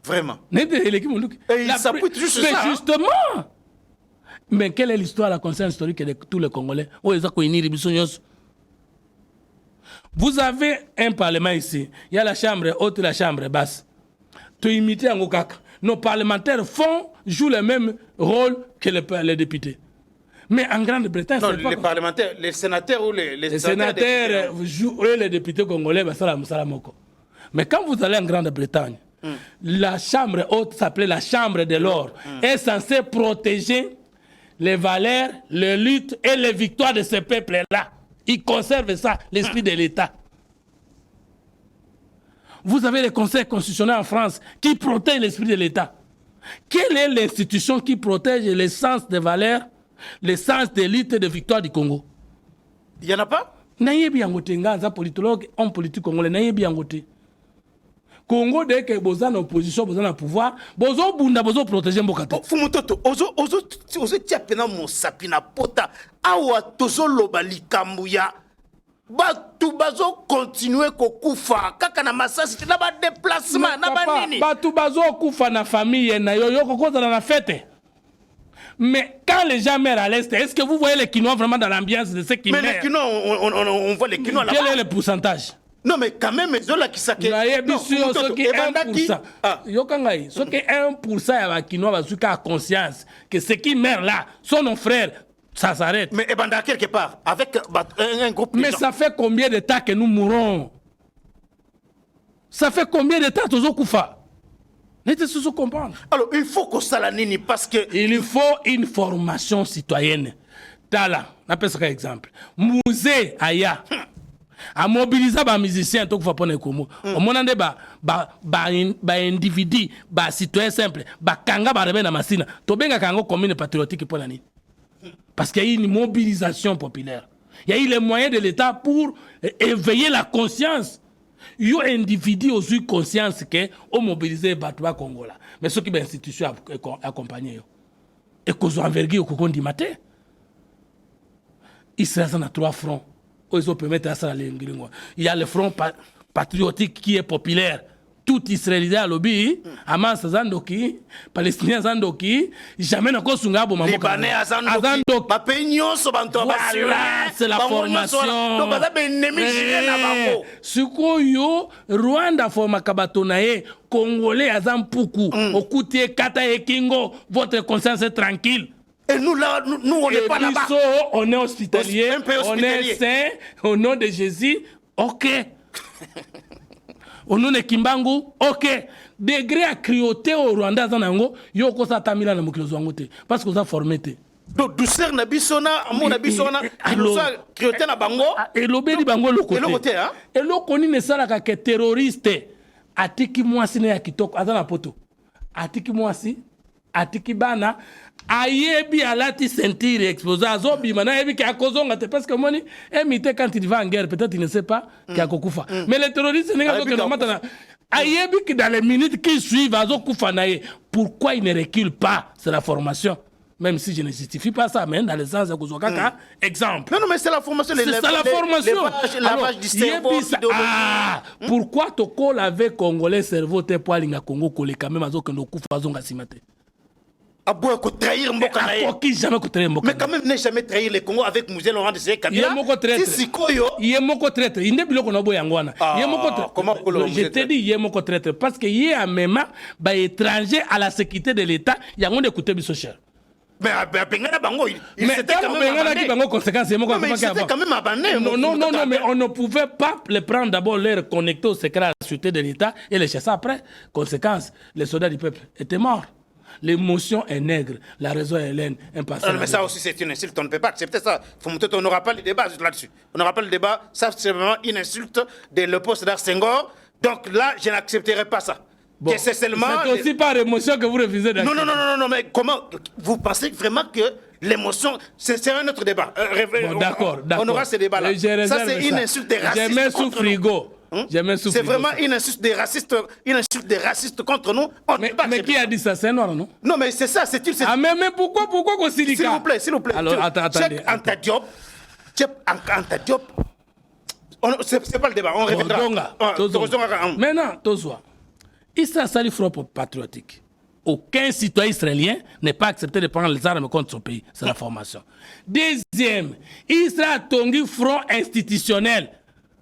Vraiment. Et il s'appuie toujours sur ça. Mais justement. Mais quelle est l'histoire, la conscience historique de tous les Congolais? Vous avez un parlement ici. Il y a la chambre haute et la chambre basse. Tu imites un Okaka. Nos parlementaires jouent le même rôle que les députés. Mais en Grande-Bretagne, non, les parlementaires, les sénateurs ou les sénateurs jouent, eux, les députés congolais, mais quand vous allez en Grande-Bretagne, la chambre haute s'appelait la chambre de l'or, est censée protéger les valeurs, les luttes et les victoires de ce peuple-là. Ils conservent ça, l'esprit de l'État. Vous avez le Conseil constitutionnel en France qui protège l'esprit de l'État. Quelle est l'institution qui protège l'essence des valeurs, l'essence des luttes et des victoires du Congo? Il n'y en a pas? Nayebi yangote nga politologue, homme politique congolais, nayebi yangote. Congo dès que vous êtes en opposition, vous êtes en pouvoir, vous êtes protéger Mbokate. Fumutoto, ozo tiapena mo sapina pota, awa tozo lobali kambuya. Batu bazo continuer kokufa kaka na masasi na ba déplacement na ba nini batu bazo kufa na famille na yo kokoza na fête. Mais quand les gens meurent à l'est, est-ce que vous voyez les Quinois vraiment dans l'ambiance de ceux qui meurent? Mais les Quinois, on voit les Quinois là-bas. Quel est le pourcentage? Non mais quand même zola kisake. Non, ce qui est 1%. Yokangai, ce qui est 1% ya ba Quinois bazuka conscience que ceux qui meurent là sont nos frères. Ça s'arrête. Mais Ebanda quelque part, avec un groupe de mais gens. Ça fait combien de temps que nous mourons? Ça fait combien de temps que nous mourons? Laissez-nous comprendre. Alors, il faut qu'on salanini parce que... Il faut une formation citoyenne. Tala, on appelle ça un exemple. Musée Aya. A mobiliser les musiciens, tout faut prendre comme au moment de ba individu, ba citoyen simple, ba kanga ba rebena masina. To benga kango commune patriotique pour l'année. Parce qu'il y a eu une mobilisation populaire. Il y a eu les moyens de l'État pour éveiller la conscience. Il y a un individu qui a eu conscience que ont mobilisé les Batouba Congola. Mais ceux qui ont une institution accompagnée. Et qu'ils ont envergé au cocon du matin. Israël a 3 fronts. Ils ont permis à ça. Il y a le front patriotique qui est populaire. Tout Israélien à l'obéi, Hamas Zandoki, Palestiniens Zandoki, jamais n'a pas sunga bon Libanais Zandoki, ma peignon so banto voilà, c'est la formation. Donc ça ben ennemi na bango. Sukoyo Rwanda forma kabatonae, Congolais Azampuku, Okutie Kata et Kingo, votre conscience est tranquille. Et nous là, nous on n'est pas là-bas. On est hospitalier, on est saint, au nom de Jésus, ok. Au nom de Kimbangu, ok. Degré à cruauté au Rwanda, yo kosa tamila na mukilo zwangote. Parce que vous avez formé. Donc douceur na bisona, mon bisona, cruauté na bango. Et l'obédi bango le côté. Et l'o koni ne sala que terroriste. Atiki mwasi ne ya kitoko, azana poto. Atiki mwasi, atiki bana. Ayebi alati sentir exposé azobi mana yebi ki akozonga te parce que moni emité quand il va en guerre peut-être il ne sait pas qu'il a kokufa mais les terroristes n'est pas que normalement ayebi ki dans les minutes qui suivent azokufa nae pourquoi il ne recule pas c'est la formation même si je ne justifie pas ça mais dans le sens de kozokaka exemple non mais c'est la formation c'est la formation lavage du cerveau pourquoi toko laver congolais cerveau te po alinga Congo koleka même azokendo kufa azonga simate. Trahir Mboka mais quand même, n'est jamais trahir les Congo avec Mouzé Laurent de Kabila. Il est mon traître. Il n'est plus qu'on a beau yangwana. Il est mon traître. Je te dis, il est mon traître. Parce qu'il y a même un étranger à la sécurité de l'État. Il y a un écouté de cher. Mais c'était quand même abandonné. Non, mais on ne pouvait pas les prendre d'abord, les reconnecter au secret à la sécurité de l'État et les chasser après. Conséquence, les soldats du peuple étaient morts. L'émotion est nègre, la raison est laine. Mais ça aussi, c'est une insulte. On ne peut pas accepter ça. On n'aura pas le débat là-dessus. On n'aura pas le débat. Ça, c'est vraiment une insulte de le poste d'Arsengor. Donc là, je n'accepterai pas ça. Bon, c'est seulement... C'est aussi par émotion que vous refusez d'accepter. Non, mais comment vous pensez vraiment que l'émotion, c'est un autre débat. D'accord. On aura ce débat-là. Ça, c'est une insulte des racistes. J'ai mis sous frigo. C'est vraiment une insulte des racistes contre nous. Mais qui a dit ça? C'est noir, non? Non, mais c'est ça. Ah, mais pourquoi qu'on s'y dit? S'il vous plaît. Alors, attendez. Anta Diop. C'est pas le débat. On reviendra. Maintenant, Tozoa. Israël sali front patriotique. Aucun citoyen israélien n'est pas accepté de prendre les armes contre son pays. C'est la formation. Deuxième, Israël a tongi front institutionnel.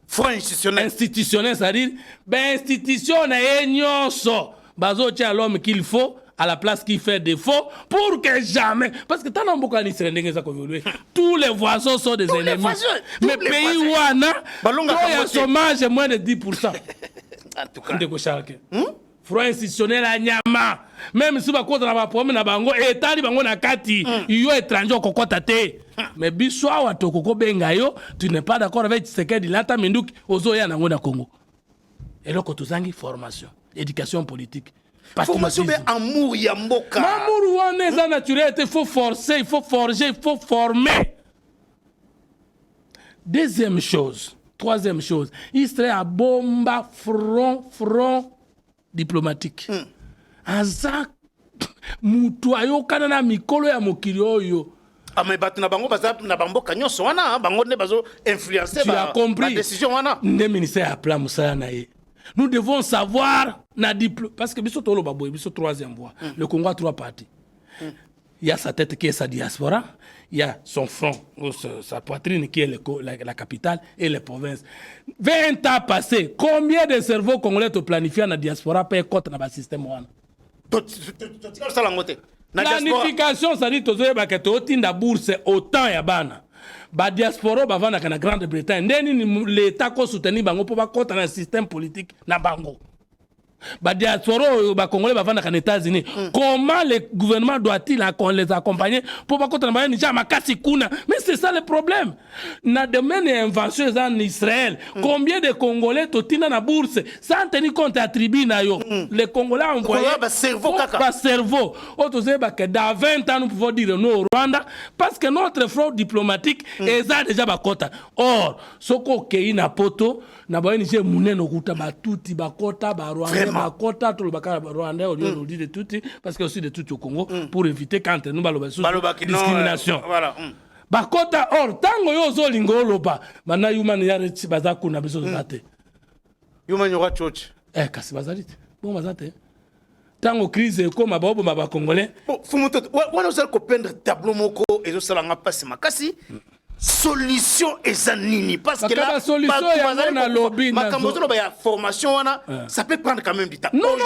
Front institutionnel, c'est-à-dire, institution est nyonso. Bazo tient l'homme qu'il faut à la place qui fait défaut pour que jamais. Parce que tant beaucoup tous les voisins sont des ennemis. Mais pays où on a un chômage moins de 10%. En tout cas. Front institutionnel à Nyama. Même si on a problème na bango et tali bango na kati, yo étranger au kokota te. Mais biswa wa tokoko benga yo, tu n'es pas d'accord avec Tshisekedi Lata Minduki ozoya na ngona Congo. Et là kotuzangi formation, éducation politique. Formation be amour ya mboka. Amour wana ça naturel, il faut forcer, il faut forger, il faut former. Deuxième chose, troisième chose, Israël a bomba front diplomatique. Aza mutu ayokana na mikolo ya mokili oyo. Mais batu na bango baza na bamboka nyonso wana bango ne bazo influencer ba décision wana. Le ministère a plan musala na ye. Nous devons savoir na parce que biso tolo baboy biso troisième voie. Le Congo a 3 parties. Il y a sa tête qui est sa diaspora, il y a son front, sa poitrine qui est la capitale et les provinces. 20 ans passés, combien de cerveaux congolais te planifient dans la diaspora pour être dans le système? Planification, ça dit que tu as une bourse autant ya bana. La diaspora va dans la Grande-Bretagne. L'État qui soutenu bango pour pas dans le système politique na bango. Diaspora Congolais va vendre aux États-Unis. Comment le gouvernement doit-il les accompagner pour pas contre mais c'est ça le problème. Na domaine invention en Israël. Combien de Congolais totina na bourse sans tenir compte à tribu na yo. Les Congolais envoyé cerveau. Que dans 20 ans nous pouvons dire non au Rwanda parce que notre front diplomatique est déjà bakota. Or, soko kei na poto na ba NG muneno kuta batuti bakota ba Rwanda bakota tout le bakara Rwanda au lieu de dire de tuti parce que aussi de tuti au Congo pour éviter quand nous baloba discrimination. Voilà. Bakota or tango yo zo lingolo ba mana human yare bazaku na biso zate. Human yora church. Kasi bazalite. Bon bazate. Tango crise ko mabobo ba congolais. Fumuto wana uzali ko pendre tableau moko ezo sala nga pasi makasi. Solution ezanini parce que là solution ya lobby na formation wana ça peut prendre quand même du temps. Non,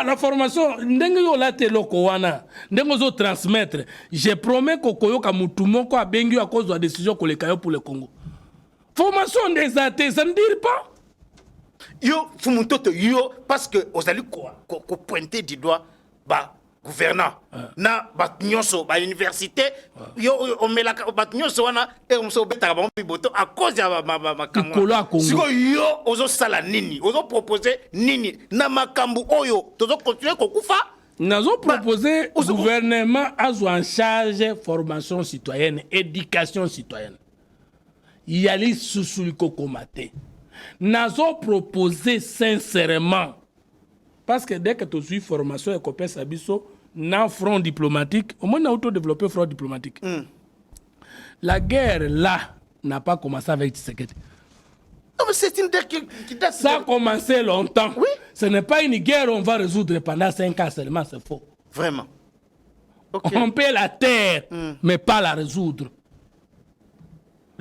la formation ndenge yo la te loko wana ndenge zo transmettre. Je promets ko koyoka mutu moko abengi à cause de la décision ko le kayo pour le Congo. Formation des athées, ça ne dit pas. Yo fumutoto yo parce que ozali ko pointer du doigt ba gouvernant na batnyonso ba université yo omela batnyonso wana so betaka ba biboto à cause ya makambo siko yo ozo sala nini ozo proposer nini na makambo oyo tozo continuer kokufa nazo proposer gouvernement azo en charge formation citoyenne éducation citoyenne yali susuliko komate nazo proposer sincèrement. Parce que dès que tu suis formation et copain Sabiso, dans front diplomatique, au moins on a auto-développé front diplomatique. La guerre là n'a pas commencé avec Tshisekedi. Non, mais c'est une guerre qui date. Ça a commencé longtemps. Oui. Ce n'est pas une guerre qu'on va résoudre pendant 5 ans seulement, c'est faux. Vraiment. Okay. On peut la taire, mais pas la résoudre.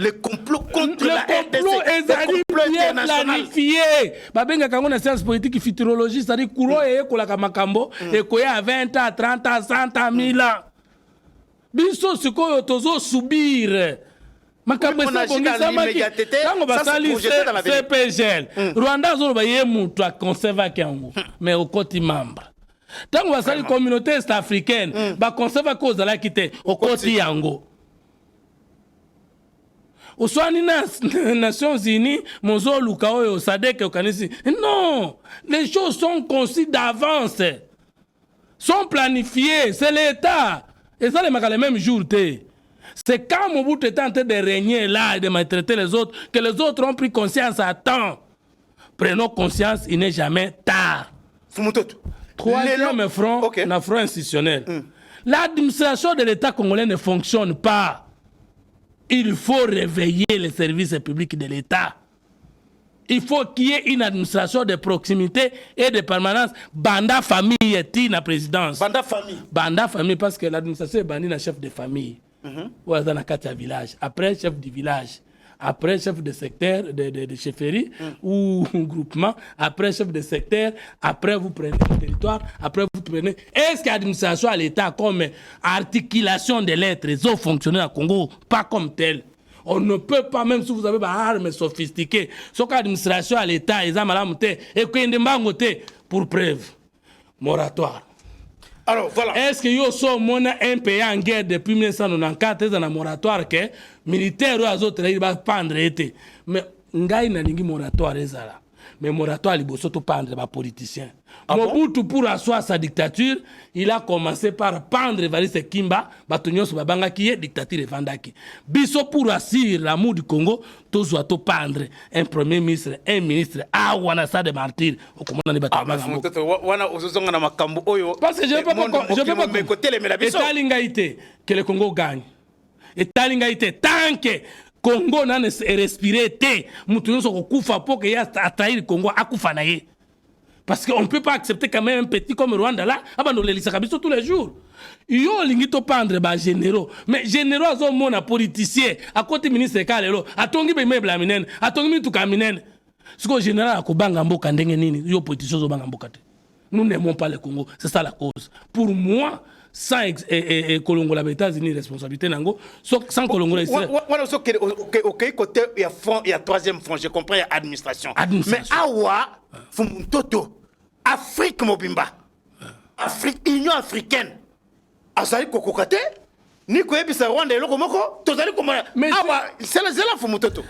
Le complot contre la RDC, le complot planifié. Babenga kango na science politique futurologie, c'est-à-dire courant et kolaka makambo et koya à 20 ans, 30 ans, 100 ans, 1000 ans. Biso siko tozo subir. Makambo sa bongisa maki. Tango basali CPGL. Rwanda zo ba ye mutu a conserver kango. Mais au côté membre. Tant que la communauté est africaine, bah conserve cause de la quitter au côté yango. Au soit ni Nations Unies, Mozo Lukao et Sadek et Kanisi. Non, les choses sont conçues d'avance, sont planifiées, c'est l'État. Et ça, les mêmes jours. C'est quand Mobutu est en train de régner là et de maltraiter les autres que les autres ont pris conscience à temps. Prenons conscience, il n'est jamais tard. Troisième front, un front institutionnel. L'administration de l'État congolais ne fonctionne pas. Il faut réveiller les services publics de l'État. Il faut qu'il y ait une administration de proximité et de permanence. Banda famille est la présidence. Banda famille. Banda famille parce que l'administration est bandie dans chef de famille. Ou dans un village. Après, chef du village. Après, chef de secteur, de chefferie ou groupement. Après, chef de secteur. Après, vous prenez le territoire. Après, vous prenez. Est-ce que l'administration à l'État comme articulation de l'être, les autres fonctionnaires au Congo, pas comme tel? On ne peut pas, même si vous avez des armes sophistiquées, ce qu'administration à l'État, ils ont mal et qu'il y a pour preuve. Moratoire. Alors, voilà. Est-ce que yo sommes un pays en guerre depuis 1994 dans un moratoire que militaire ou les autres ils vont pendre été. Mais ngai na lingi moratoire ezala. Mais moratoire liboso to pendre ba politicien. Mobutu pour asseoir sa dictature, il a commencé par pendre Evariste Kimba, batonyoso babanga qui est dictature evandaki. Biso pour assurer l'amour du Congo, tozo to pendre un premier ministre, un ministre awana sa de martyr au commandant de bataille. Wana ozozonga na makambo oyo. Parce que je peux pas côté les mélabiso. Et talingaité que le Congo gagne. Et talingaité tant que Congo n'a respiré té, mutu nyonso ko kufa pour que ya trahir Congo akufa na ye. Parce qu'on ne peut pas accepter quand même un petit comme Rwanda là, abandon les lisakabiso tous les jours. Yo lingito pendre ba généraux, mais généraux azo mona politicien, à côté ministre kalelo, atongi be mebla minen, atongi mitu kaminen. Siko général akobanga mboka ndenge nini, yo politicien zo banga mboka te. Nous n'aimons pas le Congo, c'est ça la cause. Pour moi, sans Kolongola les États-Unis responsabilité nango, sans Kolongola OK côté il y a troisième front, je comprends il y a administration. Mais awa Fumutoto Afrique mobimba. Afrique Union africaine. Azali kokokate ni koyebisa Rwanda eloko moko tozali komona. Awa c'est la Fumutoto.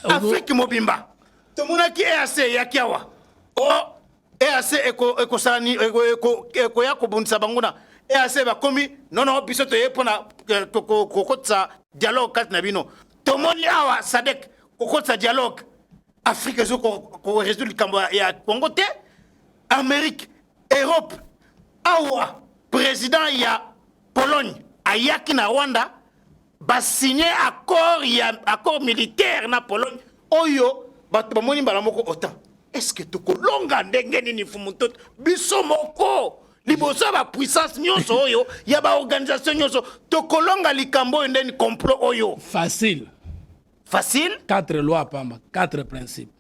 Afrique mobimba. Tomonaki EAC yakiawa. Oh EAC eko sani eko yakobundisa banguna. EAC bakomi non biso toye pona kokotsa dialogue kat na bino. Tomoni awa Sadek kokotsa dialogue. Afrique zo ko résoudre kambo ya Congo te. Amérique, Europe, awa président ya Pologne ayaki na Rwanda ba signer accord militaire na Pologne oyo bato bamoni mbala moko autant. Est-ce que tokolonga ndenge nini Fumutoto biso moko liboso ba puissance nyonso oyo ya ba organisation nyonso tokolonga likambo ndeni complot oyo? Facile. 4 lois pamba, 4 principes.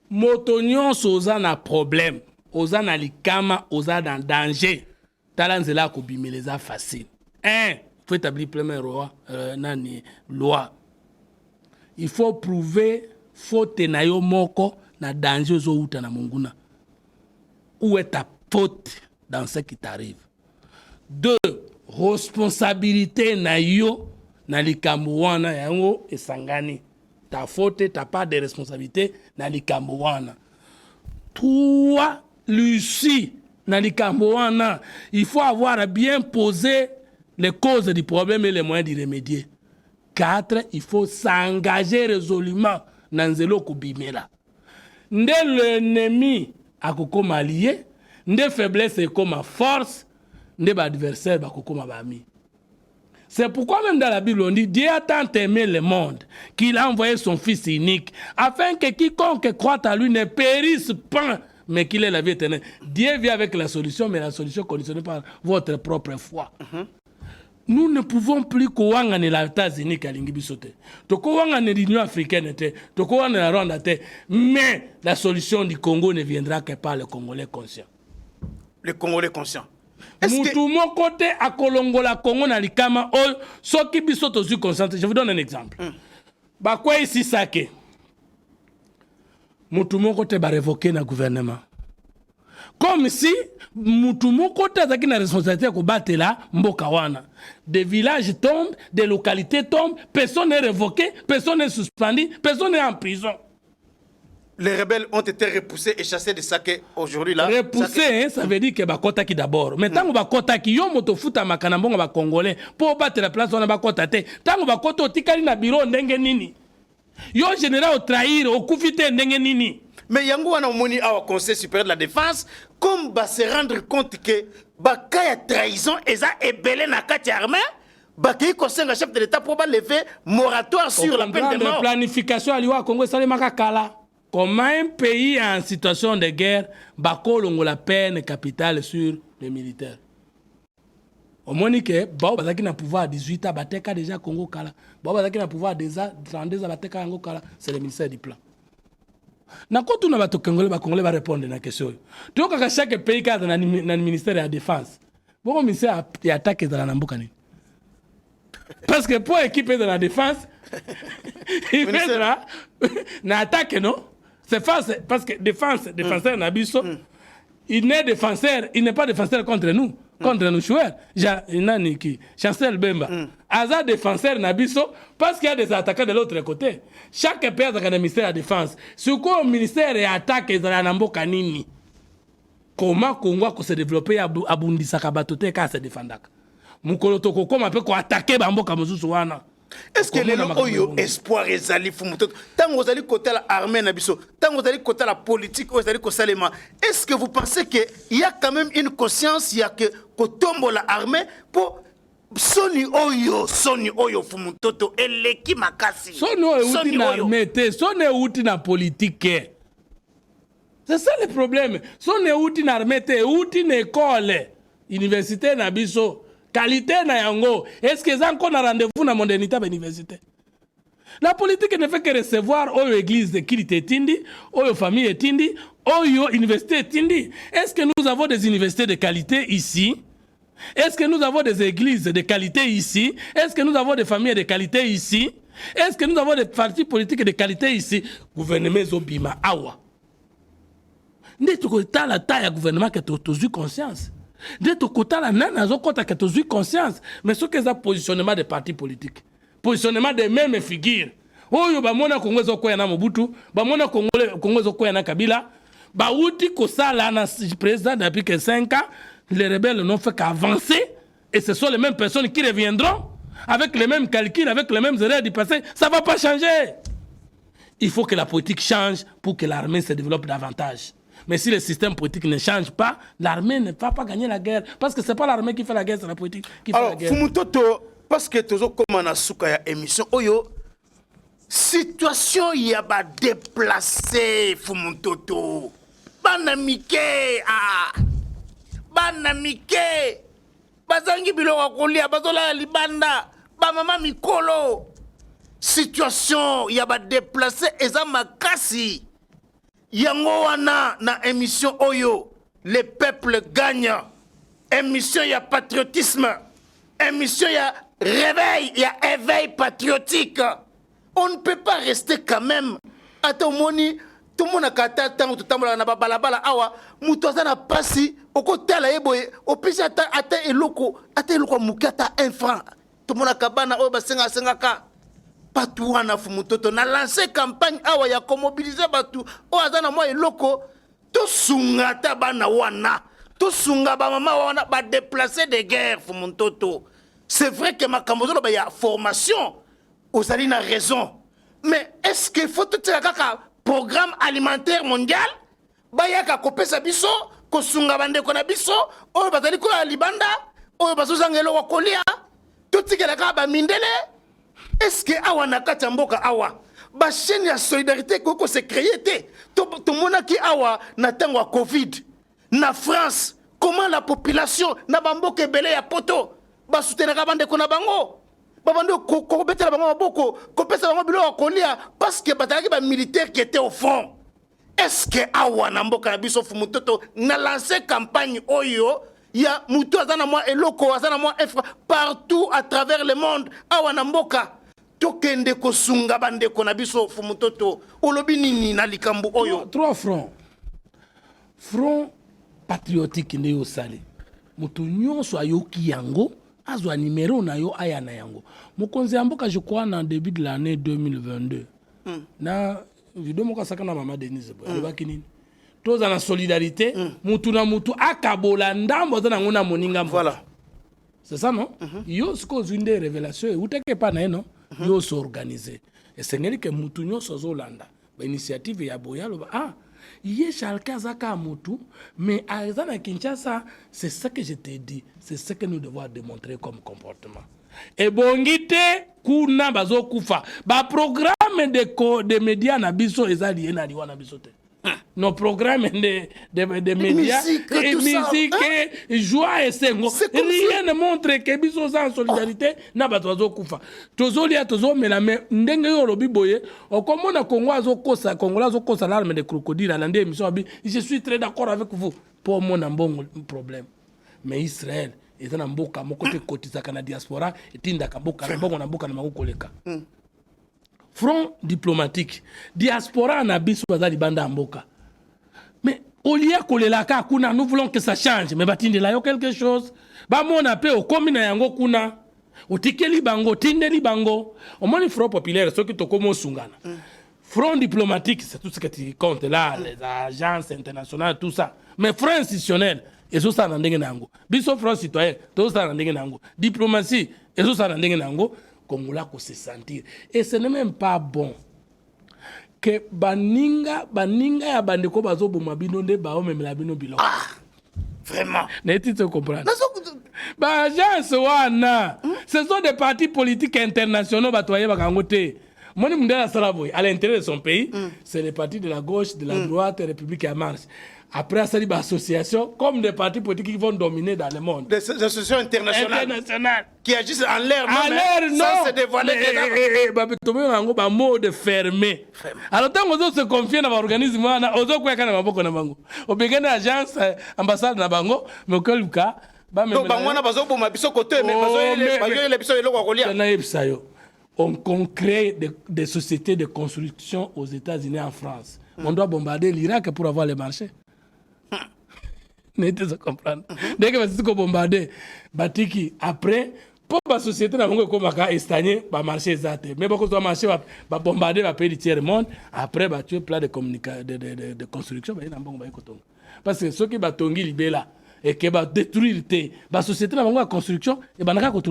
Moto nyonso oza na problème, oza na likama, oza dans danger. Talanzela ko bimeleza facile. 1, il faut établir première loi. Il faut prouver faute na yo moko na danger zo uta na monguna. Où est ta faute dans ce qui t'arrive? 2, responsabilité na yo na likambo wana yango esangani. Ta faute, ta part de responsabilité na likambo wana. 3, Lucie na likambo wana. Il faut avoir bien posé les causes du problème et les moyens d'y remédier. 4, il faut s'engager résolument dans nzelo kubimela. Nde l'ennemi akokoma allié, nde faiblesse ekoma force, nde ba adversaire bakokoma ba ami. C'est pourquoi même dans la Bible on dit Dieu a tant aimé le monde qu'il a envoyé son fils unique afin que quiconque croit à lui ne périsse pas mais qu'il ait la vie éternelle. Dieu vient avec la solution, mais la solution conditionnée par votre propre foi. Nous ne pouvons plus kouanga les États-Unis kalingi bisote. To kouanga l'Union africaine te, to kouanga la Rwanda te, mais la solution du Congo ne viendra que par le Congolais conscient. Le Congolais conscient. Mutu mon côté à Kolongola Congo na likama o soki biso to su concentré. Je vous donne un exemple. Ba quoi ici sake. Mutu mon côté ba révoquer na gouvernement. Comme si mutu moko te azaki na responsabilité ko batela mboka wana. Des villages tombent, des localités tombent, personne n'est révoqué, personne n'est suspendu, personne n'est en prison. Les rebelles ont été repoussés et chassés de Saké aujourd'hui là. Repoussés, hein, ça veut dire que bakota ki d'abord. Mais tant que bakota ki yo moto futa makana mbongo ba congolais pour battre la place on a bakota te. Tant que bakota otikali na bureau ndenge nini. Yo général au trahir au kufite ndenge nini. Mais yango wana omoni awa conseil supérieur de la défense comme ba se rendre compte que bakaya trahison eza ebele na kati armée. Bakay conseil chef de l'état pour ba lever moratoire sur la peine de mort. Planification aliwa Congo salimaka kala. Comment un pays en situation de guerre bakolongo la peine capitale sur les militaires? Au moins que bao bazaki na pouvoir 18 ans bateka déjà Congo kala. Bao bazaki na pouvoir déjà 32 ans bateka Congo kala, c'est le ministère du plan. Na ko tuna bato Congolais ba répondre na question. Tu vois que chaque pays a na ministère de la défense. Bon ministère ya attaque dans la mboka nini? Parce que pour équiper de la défense il faudra na attaque non? C'est parce que défenseur Nabiso, il n'est pas défenseur contre nous, contre nos joueurs. Chancel Bemba. Aza défenseur Nabiso, parce qu'il y a des attaquants de l'autre côté. Chaque pays a un ministère de la défense. Ce qu'au ministère est attaqué dans la Namboka Nini. Comment Congo se développer à Bundisaka Batote quand se défendre? Moukolotoko, comment peut-on attaquer Bamboka Moussousouana? Est-ce que les gens espoir ezali fumuto tant vous allez côté la armée nabiso tant vous allez côté la politique vous allez côté l'élément est-ce que vous pensez que il y a quand même une conscience il y a que tombe la armée pour soni oyo fumuto eleki makasi soni outi na armée te soni outi na politique c'est ça le problème soni outi na armée te outi na école université nabiso qualité na yango est-ce que ça encore na rendez-vous na modernité à l'université? La politique ne fait que recevoir oyo église de kilité tindi oyo famille tindi oyo université tindi. Est-ce que nous avons des universités de qualité ici? Est-ce que nous avons des églises de qualité ici? Est-ce que nous avons des familles de qualité ici? Est-ce que nous avons des partis politiques de qualité ici? Gouvernement zobima awa ndé to ko tala ta gouvernement que tu as conscience. De ton côté, la nana a eu conscience. Mais ce que c'est positionnement des partis politiques, positionnement des mêmes figures. Oh, yo ba mona Congo zoko ya na Mobutu, ba mona Congo zoko ya na Kabila, ba outi ko sala na président depuis que 5 ans, les rebelles n'ont fait qu'avancer et ce sont les mêmes personnes qui reviendront avec les mêmes calculs, avec les mêmes erreurs du passé. Ça va pas changer. Il faut que la politique change pour que l'armée se développe davantage. Mais si le système politique ne change pas, l'armée ne va pas gagner la guerre. Parce que ce n'est pas l'armée qui fait la guerre, c'est la politique qui fait la guerre. Alors, Fumutoto, parce que toujours comme on a souka ya émission, oyo, situation y a ba déplacé, Fumutoto. Banamike, banamike. Bazangi biloko kolia, bazola libanda, bamama mikolo. Situation y a ba déplacé, eza makasi. Yango wana na émission Oyo, le peuple gagne. Émission y a patriotisme. Émission y a réveil, y a éveil patriotique. On ne peut pas rester quand même. Attends, moni, tout le monde a kata tant tout le monde a balabala awa, mutoza na pasi, au côté la eboye, au pisi ata eloko mukata 1 franc. Tout le monde a kabana oba senga ka. Batu wana fumutoto na lancer campagne awa ya ko mobiliser batu o azana moi eloko to sungata bana wana to sunga ba mama wana ba déplacer de guerre fumutoto. C'est vrai que makambozo ba ya formation ozali na raison mais est-ce qu'il faut tout kaka programme alimentaire mondial ba ya ka kopesa biso ko sunga bande ko na biso o bazali ko libanda o bazozangelo wa kolia tout tikela ka ba mindele. Est-ce que awa nakata mboka awa ba chaîne ya solidarité ko se créer to monaki awa na tango Covid na France comment la population na bamboka belé ya poto ba soutenir bande ko na bango ba bande ko betela bango maboko ko pesa bango bilo kolia parce que batalaki ba militaire qui était au front. Est-ce que awa na mboka na biso fumutoto na lancer campagne oyo ya mutu azana moi eloko azana moi partout à travers le monde awa na mboka tokende ko sunga bande ko na biso fumutoto olobi nini na likambo oyo 3 fronts front patriotique nde yo sali mutu nyonso ayoki yango azwa numéro na yo aya na yango mokonzi ya mboka je crois na début de l'année 2022 na video moko asaka na mama Denise boy alobaki nini toza na solidarité mutu na mutu akabola ndambo za nango na moninga mboka Voilà. c'est ça non yo siko zinde révélation uteke pa na eno yo s'organiser esengeli ke mutu nyonso zolanda ba initiative ya boya loba Yé Chalka Zaka Moutou, mais à Kinshasa, c'est ça que je t'ai dit, c'est ce que nous devons démontrer comme comportement. Et bongite kuna bazo kufa, ba programme de médias na biso ezali na liwa na bisote. Nos programmes de médias et musique, joie et sengo. Rien ne montre que biso en solidarité na batwazo kufa. Tozo lia tozo melame ndenge yo lobi boye. Okomona Congo azo kosa Congola azo kosa l'arme de crocodile à l'ande émission abi. Je suis très d'accord avec vous. Pour mon bon problème. Mais Israël est un mboka mokote kotisa na diaspora etinda kamboka mbongo na mboka na makoleka. Front diplomatique, diaspora na biso bazali banda mboka. Mais au lieu kolelaka kuna, nous voulons que ça change. Mais batinde la yo quelque chose. Ba mona pe o komina yango kuna. Utikeli bango, tindeli bango. Au moins le front populaire, ceux qui to komo sungana. Front diplomatique, c'est tout ce que tu comptes là, les agences internationales, tout ça. Mais front institutionnel, et ça na ndenge nango. Biso front citoyen, tout ça na ndenge nango. Diplomatie, et ça na ndenge nango. Kongola ko se sentir. Et ce n'est même pas bon que baninga ya bandeko bazo bomabino nde ba omemela bino bilo. Vraiment. N'est-ce que tu comprends? Ba agence wana. Ce sont des partis politiques internationaux batoye bakangote. Moni mundela salaboy à l'intérieur de son pays, c'est les partis de la gauche, de la droite, République en marche. Après ça, il y a des associations comme des partis politiques qui vont dominer dans le monde. Des associations internationales. Qui agissent en l'air, non, sans se dévoiler. Un mode fermé. Alors, tant qu'on se confie dans l'organisme, on a quoi qu'on a beaucoup de bango. On begin l'agence, ambassade na bango, mais auquel cas, on crée des sociétés de construction aux États-Unis et en France. On doit bombarder l'Irak pour avoir les marchés. N'était-ce pas comprendre? Dès que vous bombardez, Batiki, après, pour la société, on va comme Estagné, va marcher exact. Mais beaucoup de marchés, va bombarder, va payer le tiers monde. Après, va tuer plein de construction. Parce que ceux qui va tongi libé là et qui va détruire la société, la construction, et va n'a pas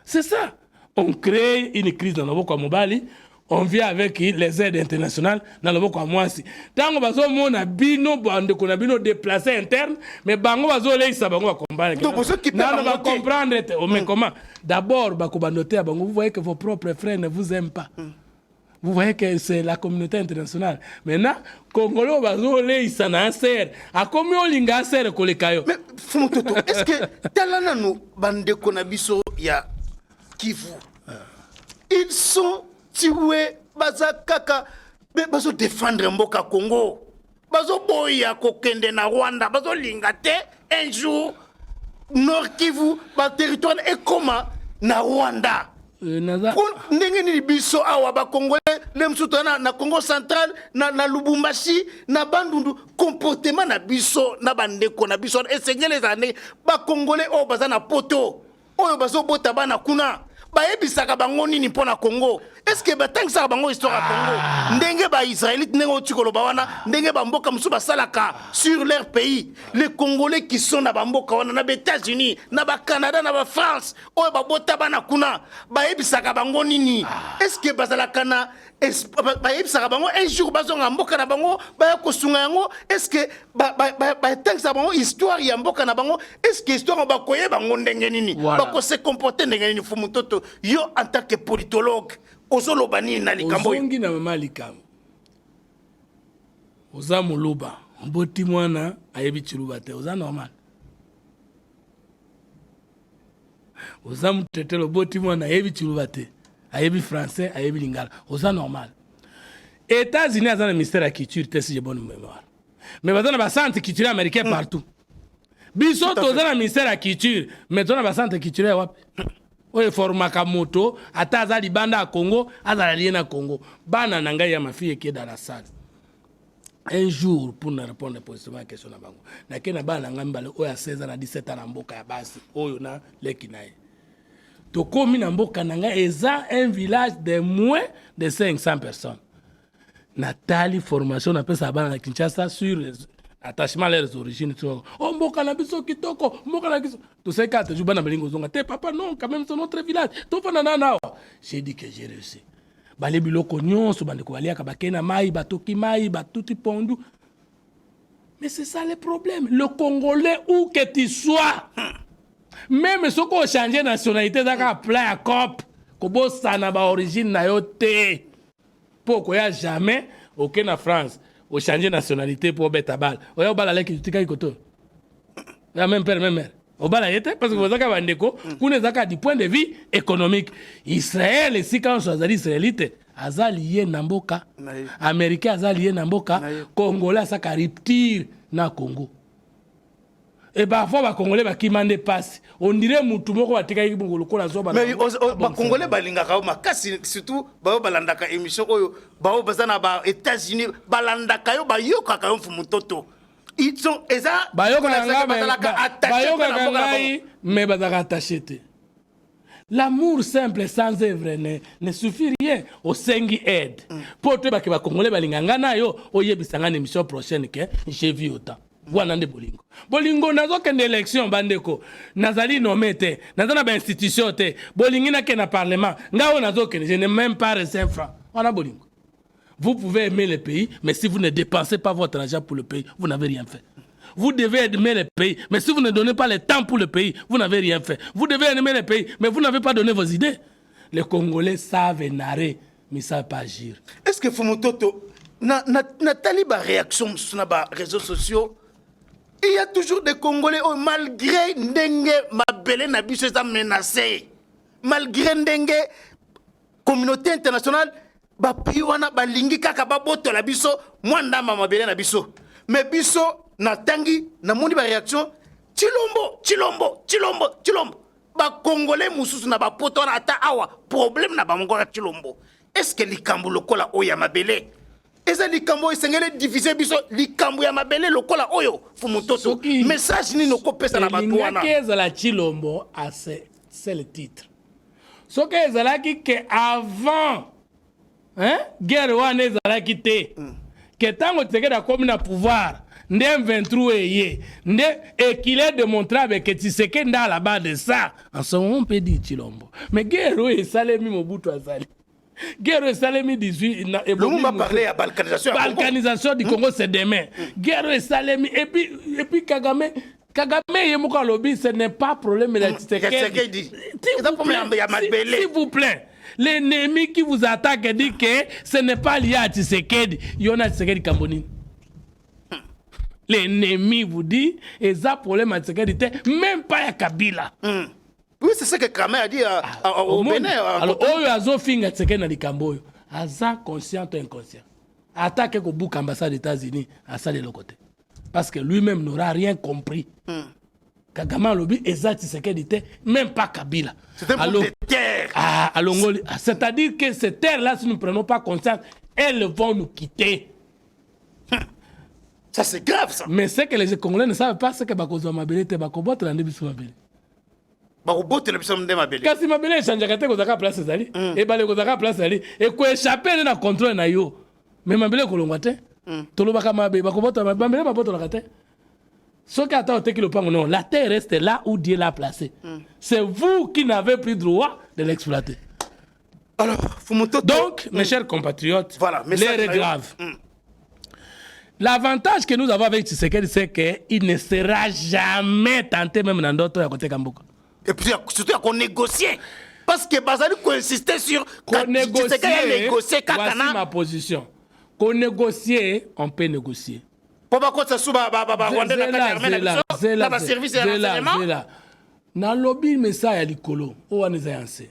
c'est ça. On crée une crise dans le monde comme Mobali. On vient avec les aides internationales dans le monde comme moi aussi. Tant qu'on a bino bande qu'on a bino déplacé interne, mais bango bazo les ça bango va comprendre. Donc pour ceux qui peuvent va comprendre, mais comment? D'abord, bako bandoté à bango, vous voyez que vos propres frères ne vous aiment pas. Vous voyez que c'est la communauté internationale. Maintenant, Congolo bazo les ça na ser. A combien on linga ser ko le kayo? Mais Fumototo, est-ce que talana no bande qu'on a biso ya Kivu? Ils sont tués, baza kaka, mais bazo défendre mboka Congo. Bazo boya kokende na Rwanda, bazo lingate un jour Nord Kivu, ba territoire est comme na Rwanda. Ndenge ni biso awa ba Congolais, lemsutana na Congo central, na Lubumbashi, na Bandundu, comportement na biso na bandeko na biso enseigner les années ba Congolais o baza na poto. Oyo bazo bota bana kuna. Bayebisaka bango nini mpona Congo. Est-ce que batangisa bango histoire ya Congo? Ndenge ba Israélite ndenge otikolo bawana, ndenge ba mboka musu basalaka sur leur pays. Les Congolais qui sont na ba mboka wana na ba États-Unis, na ba Canada, na ba France, oyo ba bota bana kuna, bayebisaka bango nini? Est-ce que bazalaka na bayebisaka bango un jour bazonga mboka na bango baya kosunga yango? Est-ce que batangisa bango histoire ya mboka na bango? Est-ce que histoire ba koye bango ndenge nini? Ba ko se comporter ndenge nini? Fumutoto yo en tant que politologue ozolo bani na likambo ozongi na mama likambo oza muluba mboti mwana ayebi chiluba te oza normal oza mutetelo boti mwana ayebi chiluba te ayebi français ayebi lingala oza normal. États-Unis azana ministère de la culture te si j'ai bonne mémoire mais bazana ba centre culturel américain partout biso tozana ministère de la culture mais tozana ba centre culturel wapi? Oye formaka moto ata azali banda à Congo azala lié na Congo bana nanga ya ma fille qui est dans la salle un jour pour nous répondre positivement à la question. Na ke na ba na ngambale o ya 16 ans na 17 ans na mboka ya basi oyo na leki na ye. To komi na mboka na nga eza un village de moins de 500 personnes. Natali formation na pesa bana na Kinshasa sur les attachement à leurs origines. Oh mboka na biso kitoko, mboka na biso. To sais quatre jours bana belingo zonga. Te papa non, quand même c'est notre village. To fana na. J'ai dit que j'ai réussi. Bale biloko nyonso bande ko balia ka bakena mai batoki mai batuti pondu. Mais c'est ça le problème. Le Congolais où que tu sois, même si on change de nationalité dans plein à cop, kobo sana ba origine na yo te. Pourquoi ya jamais aucun en France au changer de nationalité pour beta bal. Oya obala leki tutika ikoto. Ya même père même mère. Obala yete parce que vous avez bandeko, kuna zaka du point de vue économique. Israël ici quand on choisit israélite, azali na mboka. Américain azali na mboka, Congolais ça rupture na Congo. Et parfois les Congolais ba kimande passe. On dirait mutu moko batika ibungo lokola zo ba. Mais ba Congolais balingaka makasi surtout ba balandaka émission oyo ba bazana ba États-Unis balandaka yo ba yokaka yo mfumutoto. Ils sont eza ba yokaka mais bazaka attaché. L'amour simple sans œuvre ne suffit rien au sengi aide. Pour te ba ke ba Congolais balinganga na yo oyebisanga na émission prochaine que j'ai vu autant. Voilà nde bolingo. Bolingo nazo kende élection bandeko. Nazali nommé te. Nazana ba institution te. Bolingi na ke na parlement. Ngao nazo kende je n'ai même pas reçu un franc. On a bolingo. Vous pouvez aimer le pays, mais si vous ne dépensez pas votre argent pour le pays, vous n'avez rien fait. Vous devez aimer le pays, mais si vous ne donnez pas le temps pour le pays, vous n'avez rien fait. Vous devez aimer le pays, mais vous n'avez pas donné vos idées. Les Congolais savent narrer, mais ils ne savent pas agir. Est-ce que Fumutoto Nathalie ba réaction sur les réseaux sociaux? Il y a toujours des Congolais malgré ndenge mabele na biso eza menacé. Malgré ndenge communauté internationale ba pays wana balingi kaka ba boto la biso mwanda mabele na biso. Mais biso na tangi na moni ba réaction Chilombo. Ba Congolais mususu na ba poto na ata awa problème na ba mongola Chilombo. Est-ce que likambo lokola oya mabele? Eza likambo esengele diviser biso likambo ya mabele lokola oyo Fumutoto message ni noko pesa na bato wana keza la Chilombo a c'est le titre soki ezalaki que avant guerre wana ezalaki te que tango Tshisekedi akomi na pouvoir nde M23 eye nde ekile démontré avec Tshisekedi nda la base de ça en ce moment on peut dire Chilombo mais guerre oyo esalemi Mobutu azali. Guerre Salemi 18 le monde m'a parlé à balkanisation du Congo c'est demain. Guerre Salemi et puis Kagame yemoko lobby ce n'est pas problème de Tshisekedi. S'il vous plaît. L'ennemi qui vous attaque dit que ce n'est pas lié à Tshisekedi. Yona Tshisekedi Kamboni. L'ennemi vous dit et ça problème à Tshisekedi même pas à Kabila. Oui, c'est ce que Kame a dit au Bénin. Alors, oyo azo finga Tshisekedi na likambo oyo. Aza conscient ou inconscient. Attaque ko book ambassade des États-Unis à ça de l'autre côté. Parce que lui-même n'aura rien compris. Kagame lobi eza Tshisekedi te, même pas Kabila. C'est un bout de terre. C'est-à-dire que ces terres-là, si nous ne prenons pas conscience, elles vont nous quitter. Ça c'est grave ça. Mais c'est que les Congolais ne savent pas ce que Bakozo Mabele te Bakobote la Nebiso Mabele. Kasi mabele chanjaka te kozaka place ezali et bale kozaka place ezali et ko échapper na contrôle na yo mais mabele kolongwa te tolobaka mabe bakobota mabele babotola te soki ata oteki lopango non la terre reste là où Dieu l'a placée. C'est vous qui n'avez plus droit de l'exploiter. Alors Fumutoto donc mes chers compatriotes voilà, l'heure est grave. L'avantage que nous avons avec Tshisekedi c'est que il ne sera jamais tenté même dans d'autres à côté Kambuka. Et puis surtout qu'on négocie. Parce que Bazali qu'on insistait sur qu'on négocier. Voici ma position. Qu'on négocie, on peut négocier. Pourquoi ça sous la service et renseignement? Na lobby message à l'icolo. Où on est ancé.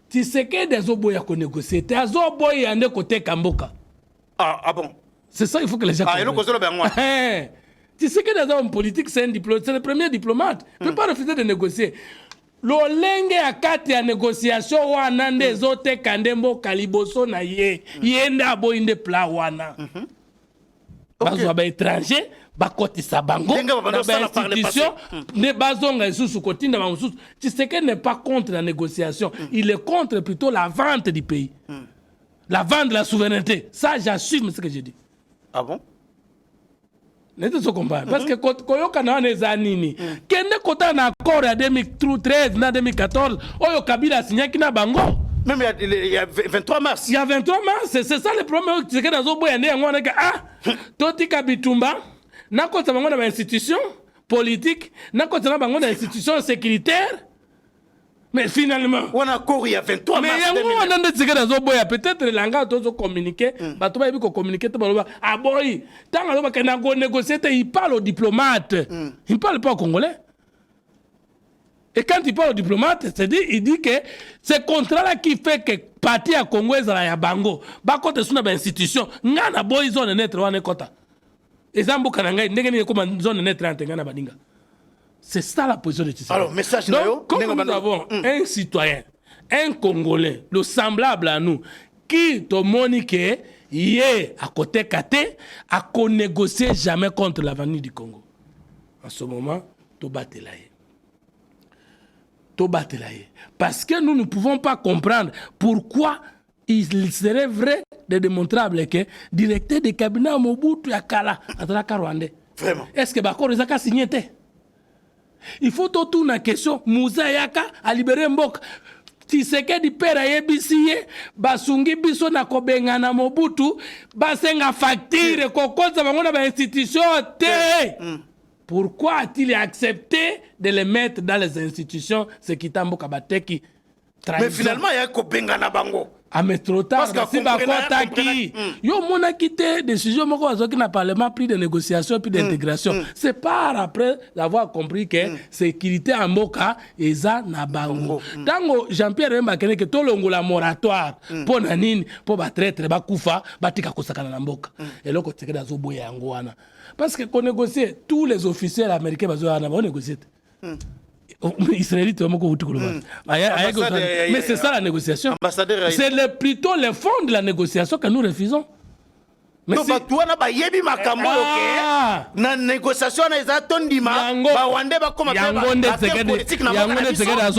Tshisekedi azoboya qu'on négocie. Te azoboya ande côté Kamboka. Ah bon. C'est ça il faut que les gens comprennent. Tu sais que dans un politique, c'est le premier diplomate. Il ne peut pas refuser de négocier. L'olenge a kati ya négociation wana nde zote kandembo kaliboso na ye. Yenda abo inde pla wana. bazwa ba étranger bakotisa bango Ndenge na basala par le institution ne bazonga isusu kotinda bango susu. Tshisekedi n'est pas contre la négociation, il est contre plutôt la vente du pays, la vente de la souveraineté. Ça j'assume ce que j'ai dit. Ah bon? N'était ce combat parce que koyoka na eza nini kende kota na accord ya 2013 na 2014 oyo Kabila signaki na bango. Même il y a 23 mars. Il y a 23 mars, c'est ça le problème. C'est que dans le boya on a ah, toti kabitumba, na kota bango na institution politique, na kota na bango na institution sécuritaire. Mais finalement, On a couru il y a 23 mais mars. il y a un moment donné, dans le boya peut-être les langages tous communiquer, bah toi il faut communiquer tout le monde. Ah boy, tant que na go négocier, il parle aux diplomates, il parle pas aux Congolais. Et quand il parle aux diplomates, il dit que ce contrat-là qui fait que parti à Congo est à Bango, bah quand tu es dans institution, ngana boy zone net wane kota. Ezambu kananga ndenge comme zone net ngana badinga. C'est ça la position de Tshisekedi. Alors message donc comme nous avons un citoyen, un Congolais, le semblable à nous, qui te monique yé à côté kate, à négocier jamais contre l'avenir du Congo. En ce moment, to batelaye. Parce que nous ne pouvons pas comprendre pourquoi il serait vrai de démontrable que directeur de cabinet Mobutu Yakala à Rwandais. Vraiment. Est-ce que Bakor Ezaka signé? Il faut tout une question. Moussa Yaka a libéré Mbok. Tshisekedi père ayebisiye basungi biso na kobenga na Mobutu basenga facture kokoza bango na ba institution te. Pourquoi a-t-il accepté de les mettre dans les institutions, ce qui t'a Mbokabateki? Mais finalement, il y a Kobenga na bango. Ah, mais trop tard, parce que yo mona quitté décision moko azoki na parlement pris de négociation puis d'intégration. C'est par après avoir compris que sécurité en Mboka eza na bango. Tango Jean-Pierre Mbakene que tolongola moratoire pour nanini pour ba traître ba kufa batika kosakana na Mboka. Et loko tseke dazo boya yango wana. Parce que qu'on négocie tous les officiels américains bazo na ba négocier. Israélite, mais c'est ça la négociation. C'est plutôt le fond de la négociation que nous refusons. Mais non, tu as pas yebi makambo ok. Na négociation na ezatondima ba wande ba koma pe politique na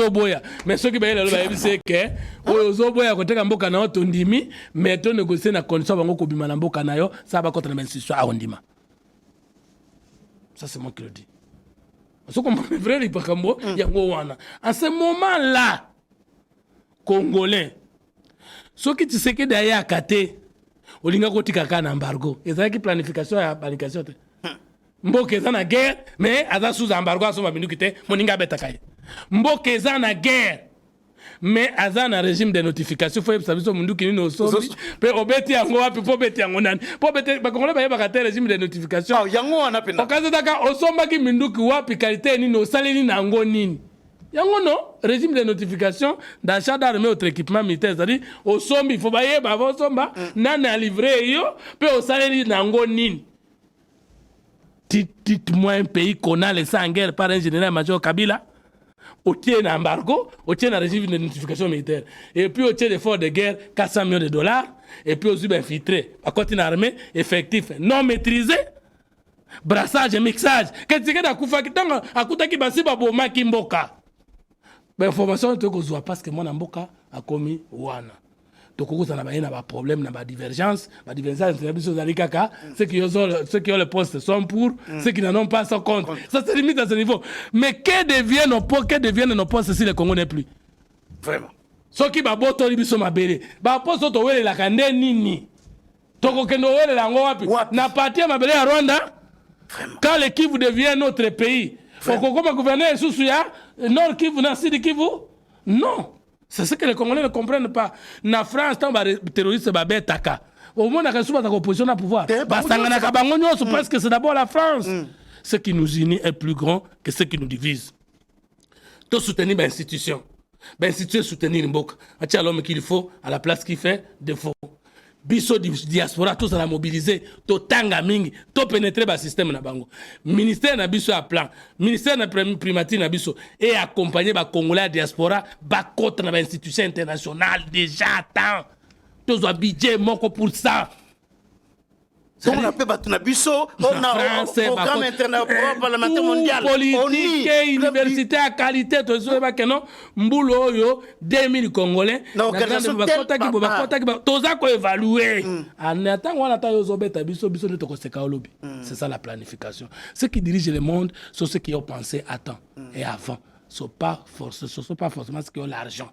boya. Mais ce qui ba yelo ba yebi c'est que ozo boya ko teka mboka na otondimi mais to négocier na condition bango ko bima na mboka na yo ça ba contre na institution a ondima. Ça c'est moi qui le dis. En ce moment-là, Congolais, ceux qui disent que derrière à Kate, Olinga Kotika Kan embargo, et ça qui planification et planification. Mboke na guerre, mais à sous embargo, à son minute, Moninga Betakaye. Mboke na guerre. Mais azan un régime de notification faut savoir ce mundu qui nous sommes pe obeti yango wapi po beti yango nani po beti bakongole ba yeba régime de notification yango wana pena okaza daka osomba ki minduki wapi qualité ni no saleli nango nini yango no régime de notification d'achat d'armes et autres équipements militaires c'est-à-dire osombi faut ba yeba osomba nani a livré yo pe osaleli nango nini. Dites-moi un pays qu'on a laissé en guerre par un général-major Kabila. Au tient un embargo, au tient un régime de notification militaire. Et puis au tient des forces de guerre, 400 millions de dollars. Et puis aux yeux infiltrés. À côté d'une armée, effectif, non maîtrisé. Brassage et mixage. Qu'est-ce que tu as fait? À côté qui basi baboma kimboka. Mais information tu que parce que mon amboka a commis wana. Donc on a un problème, on a des divergences, ceux qui ont le poste sont pour, ceux qui n'en ont pas sont contre. Ça se limite à ce niveau. Mais que deviennent nos postes si le Congo n'est plus? Vraiment. Ceux qui ont boto libiso mabere, ba poste to wele la kande nini. Toko kendo wele la ngowapi. Na parti à mabere à Rwanda. Quand le Kivu devient notre pays, faut que gouverneur sous ya Nord Kivu na Sud Kivu? Non. C'est ce que les Congolais ne comprennent pas. Na France, tant que les terroristes sont taka. Au moins, on a opposition à pouvoir. Parce que c'est d'abord la France. Ce qui nous unit est plus grand que ce qui nous divise. Tout soutenir l'institution. L'institution soutenir Mboka. C'est l'homme qu'il faut à la place qu'il fait défaut. Biso diaspora tous à la mobiliser, to tanga mingi, to pénétrer le système na bango. Ministère na biso à plan, ministère na primature na biso et accompagner ba Congolais diaspora ba contre na institution internationale déjà temps. Tous un budget moko pour ça. on appelle Batunabiso, on a programme international parlementaire mondial. Politique et université à qualité, tu sais pas que non, Mboulo yo 2000 Congolais. Non, organisation toza ko évaluer. En attendant, on attend yo zobeta biso biso ne to ko seka olobi. C'est ça la planification. Ceux qui dirigent le monde sont ceux qui ont pensé à temps et avant. Ce ne sont pas forcément ceux qui ont l'argent.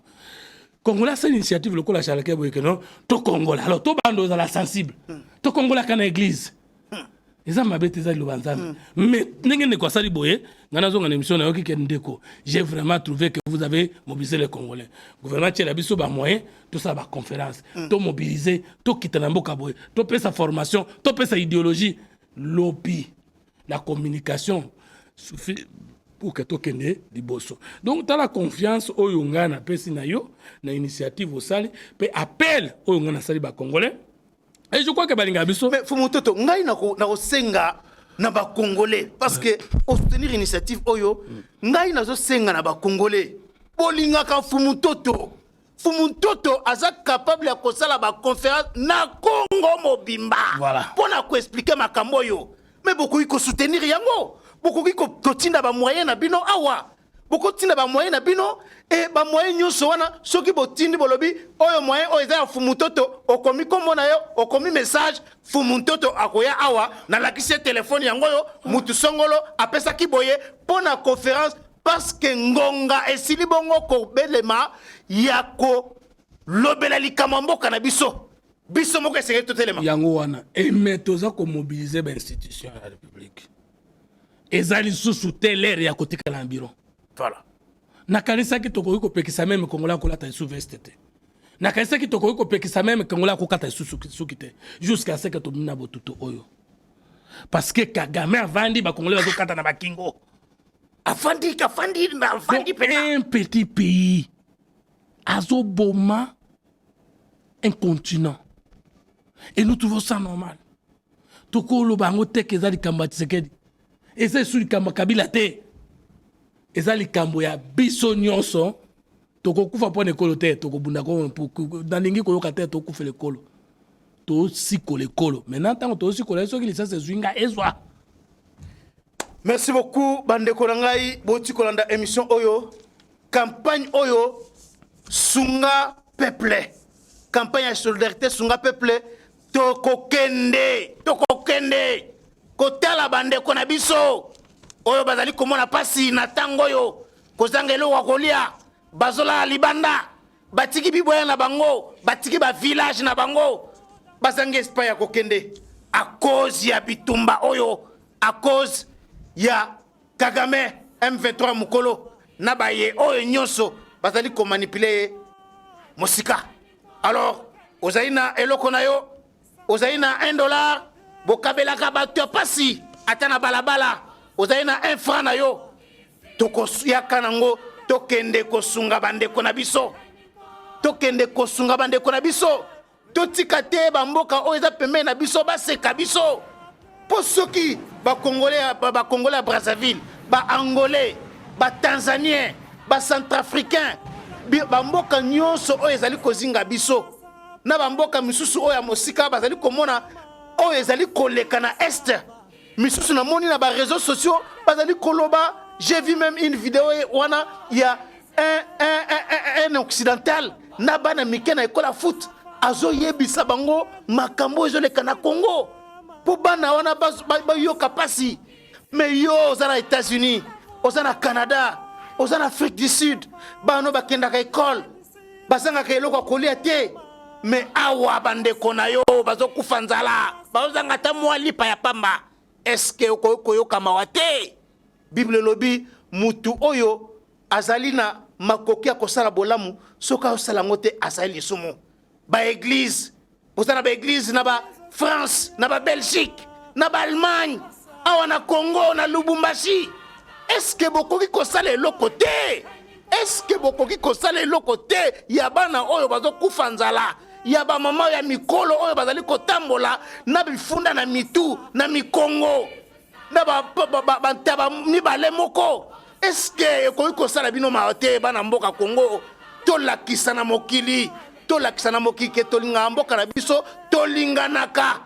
Congolais, c'est une initiative locale à Chalake Boyekeno, to Congolais. Alors, to bando dans la sensible. To Congolais quand l'église. Et ça m'a bêté ça le banzan. Mais n'engagez quoi ça liboye. Dans une émission na qui ndeko. J'ai vraiment trouvé que vous avez mobilisé les Congolais. Le gouvernement tient la biso ba moyen, tout ça ba conférence, to mobiliser, to quitter na mboka boye, to payer sa formation, to payer sa idéologie, lobby, la communication suffit pour que tokende liboso. Donc dans la confiance au yonga na pesi na yo na initiative au sali pe appel au yonga na sali ba congolais. Et je crois que balinga biso mais fumototo ngai na ko senga na ba congolais parce que au soutenir initiative oyo ngai na zo senga na ba congolais bolinga ka fumototo aza capable ya kosala ba conférence na Congo mobimba voilà pour na ko expliquer makambo yo mais beaucoup ko soutenir yango beaucoup qui continue ba moyen na bino awa beaucoup tinda ba moyen na bino et ba moyen nyonso wana soki botindi bolobi oyo moyen oyo eza fumutoto okomi kombo na yo okomi message fumutoto akoya awa na lakisi téléphone yango yo mutu songolo apesa ki boye pona conférence parce que ngonga esili bongo ko belema yako lobela likamamboka na biso moko esenge totelema yango wana et metoza ko mobiliser ba institution ya la République. Ezali sous l'air ya kotika na biro. Voilà. Nakanisa ki toko ko pekisa même Kongola ko lata sous veste. Nakanisa ki toko ko pekisa même Kongola ko kata sous sukite jusqu'à ce que to mina botuto oyo. Parce que Kagame avandi ba Congolais bazo kata na bakingo. Afandi pena un petit pays. Azoboma un continent. Et nous trouvons ça normal. Toko lo bango tek ezali kamba Tshisekedi. Et c'est sur le cambo Kabila te. Et ça, le cambo ya biso nyonso. Toko kufa po nekolo te. Toko bunda ko nalingi ko yoka te toko kufa lekolo. To siko lekolo. Maintenant tant to siko la so ki lisa se zwinga ezwa. Merci beaucoup bande konangai boti kolanda émission oyo. Campagne oyo sunga peuple. Campagne de solidarité sunga peuple. Toko kende. Kotala bande kona biso oyo bazali komona pasi na tango yo kozangelo wakolia bazola libanda batiki biboya na bango batiki ba village na bango bazange espa ya kokende à cause ya bitumba oyo à cause ya Kagame M23 mukolo na baye oyo nyonso bazali ko manipuler mosika. Alors ozaina eloko na yo ozaina $1 bokabela ka bato pasi atana balabala ozaina 1 franc na yo tokosuya nango tokende kosunga bandeko na biso totika te bamboka oyo eza pembeni na biso baseka biso po soki bakongolais ya Brazzaville baangolais batanzanien bacentrafricain bamboka nyonso oyo ezali kozinga biso na bamboka misusu oyo ya mosika bazali komona oyo ezali koleka na est misusu na moni na ba réseaux sociaux bazali koloba. J'ai vu même une vidéo wana ya un occidental na bana mike na école foot azo yebisa bango makambo ezoleka na Congo po bana wana ba yoka pasi mais yo ozana États-Unis ozana Canada ozana Afrique du Sud bano bakenda ka école basanga ka eloko kolia te mais awa bande kona yo bazo kufanzala bazanga ta mwa lipa ya pamba est-ce que koyoka mawate Bible lobi mutu oyo azali na makoki ya kosala bolamu soka osala ngote azali lisumu ba église posana ba église na ba France na ba Belgique na ba Allemagne awa na Congo na Lubumbashi. Est-ce que bokoki kosala eloko te? Est-ce que bokoki kosala eloko te ya bana oyo bazo kufanzala ya ba mama ya mikolo oyo bazali kotambola na bifunda na mitu na mikongo na ba mibale moko? Est-ce que koyi kosala bino maote bana mboka Congo tolakisa na mokili ke tolinga mboka na biso tolinganaka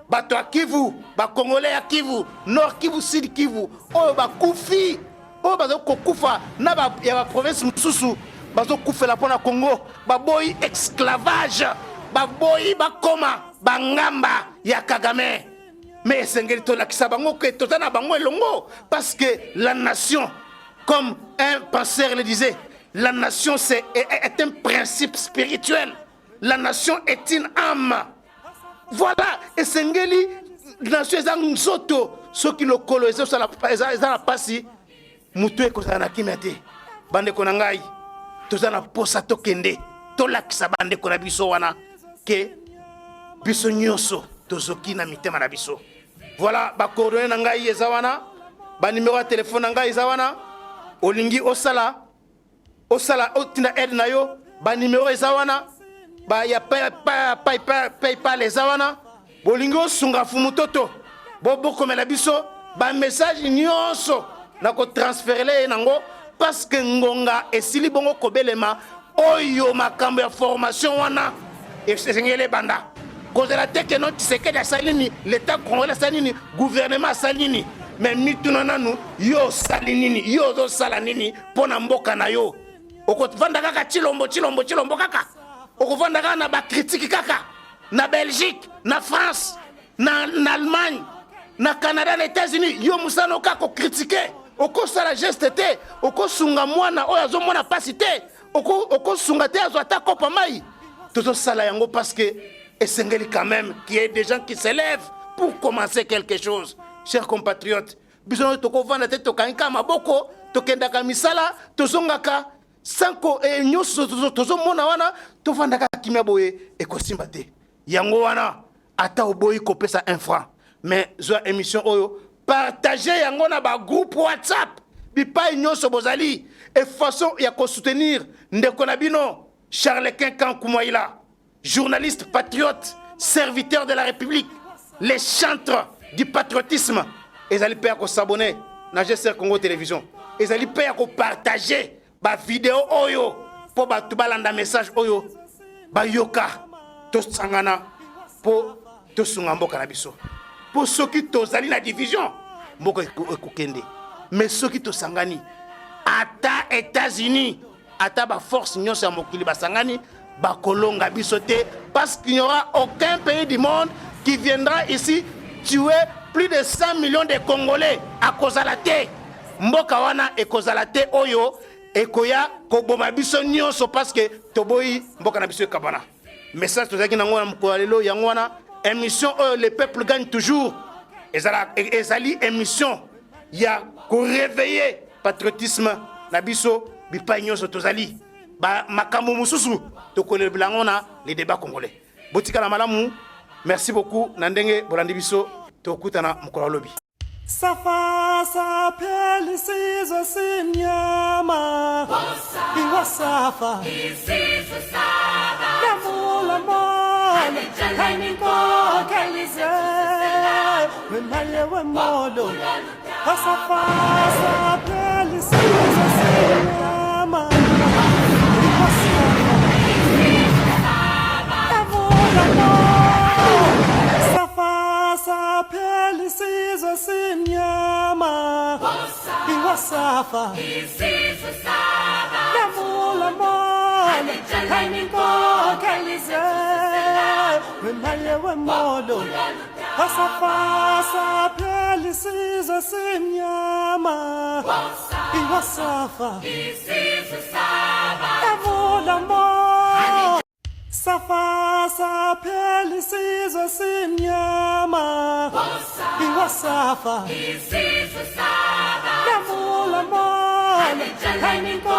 bato ya Kivu, Congolais ya Kivu, Nord Kivu, Sud Kivu, oyo bakufi, oyo bazo kokufa na ya ba province mususu, bazo kufela pona Congo, baboyi esclavage, baboyi bakoma bangamba ya Kagame. Mais esengeli tolakisa bango ke tozana bango elongo, parce que la nation, comme un penseur le disait, la nation est un principe spirituel. La nation est une âme. Voilà, esengeli nation eza nzoto soki lokolo eza na pasi mutu ekozala na kimia te. Bandeko na ngai toza na posa tokende tolakisa bandeko na biso wana ke biso nyonso tozoki na mitema na biso. Voilà, bacoordonné na ngai eza wana, ba numéro ya téléphone na ngai eza wana, olingi osala otinda aide na yo, ba numéro eza wana, ba ya PayPal eza wana, bolingi osunga fumutoto, bokomela biso, ba message nyonso na ko transférer nango, parce que ngonga esili bongo kobelema, oyo makambo ya formation wana, esengele banda. Kozela teke non Tshisekedi asalini, l'état congolais asalini, gouvernement asalini, mais mitunana yo salinini, yo zo salanini pona mboka na yo. Okovanda kaka chilombo kaka. Okovanda kaka na ba critique kaka na Belgique, na France, na Allemagne, na Canada, na États-Unis, yo musano kaka critiquer. Oko sala geste te, oko sunga mwana oyo azo mwana pasi te, oko sunga te azo ata kopa mai. Toto sala yango parce que Esengeli quand même, qu'il y ait des gens qui se lèvent pour commencer quelque chose. Chers compatriotes, besoin de toko vana te tokanka maboko, tokendaka misala, tozongaka, sanko e nyoso tozomona wana, tovandaka kimia boye ekosimba te. Yango wana, ata oboyi kopesa 1 franc. Mais zoa émission oyo, partagez yango na ba groupe WhatsApp, bipai nyoso bozali, et façon ya ko soutenir ndeko na bino, Charles-Quint Kankumaila. Journaliste patriote, serviteur de la République, les chantres du patriotisme. Ils allaient payer à s'abonner à GSR Congo Télévision. Ils allaient payer à partager ma vidéo oyo pour tout balanda message oyo ba yoka to sangana pour to sungambo kanabiso. Pour ceux qui to zali na division mboko ekokende. Mais ceux qui to sangani ata États-Unis ata ba force nyonso ya mokili basangani bakolonga bisoté, parce qu'il n'y aura aucun pays du monde qui viendra ici tuer plus de 100 millions de Congolais à cause de la terre. Mboka wana e cause de la terre oyo ekoya koboma biso nyonso parce que toboyi mboka na biso kabana. Message tozaki na ngona mkolelo yango wana émission oyo le peuple gagne toujours. Ezali émission ya ko réveiller patriotisme na biso bipai nyonso tozali. Ba makambo mususu tokole bilangona les débats congolais. Botika la malamu. Merci beaucoup nandenge bolandi biso tokutana mukolo lobi. Safa s'appelle Ciso Sinyama. Iwasafa. Ciso Saba. Namula mole. Kainiko kalize. Wemaye wemodo. Safa s'appelle Ciso Sinyama. Safa s'appelle Ciso Sinyama. Iwasafa. Ciso Saba. Namula mole. Kainiko kalize. Wemaye wemodo. Safa s'appelle Ciso Sinyama. Iwasafa. Ciso Saba. Namula mole. Safa s'appelle Ciso Sinyama. Iwasafa. Ciso Saba. Namula mole. Kainiko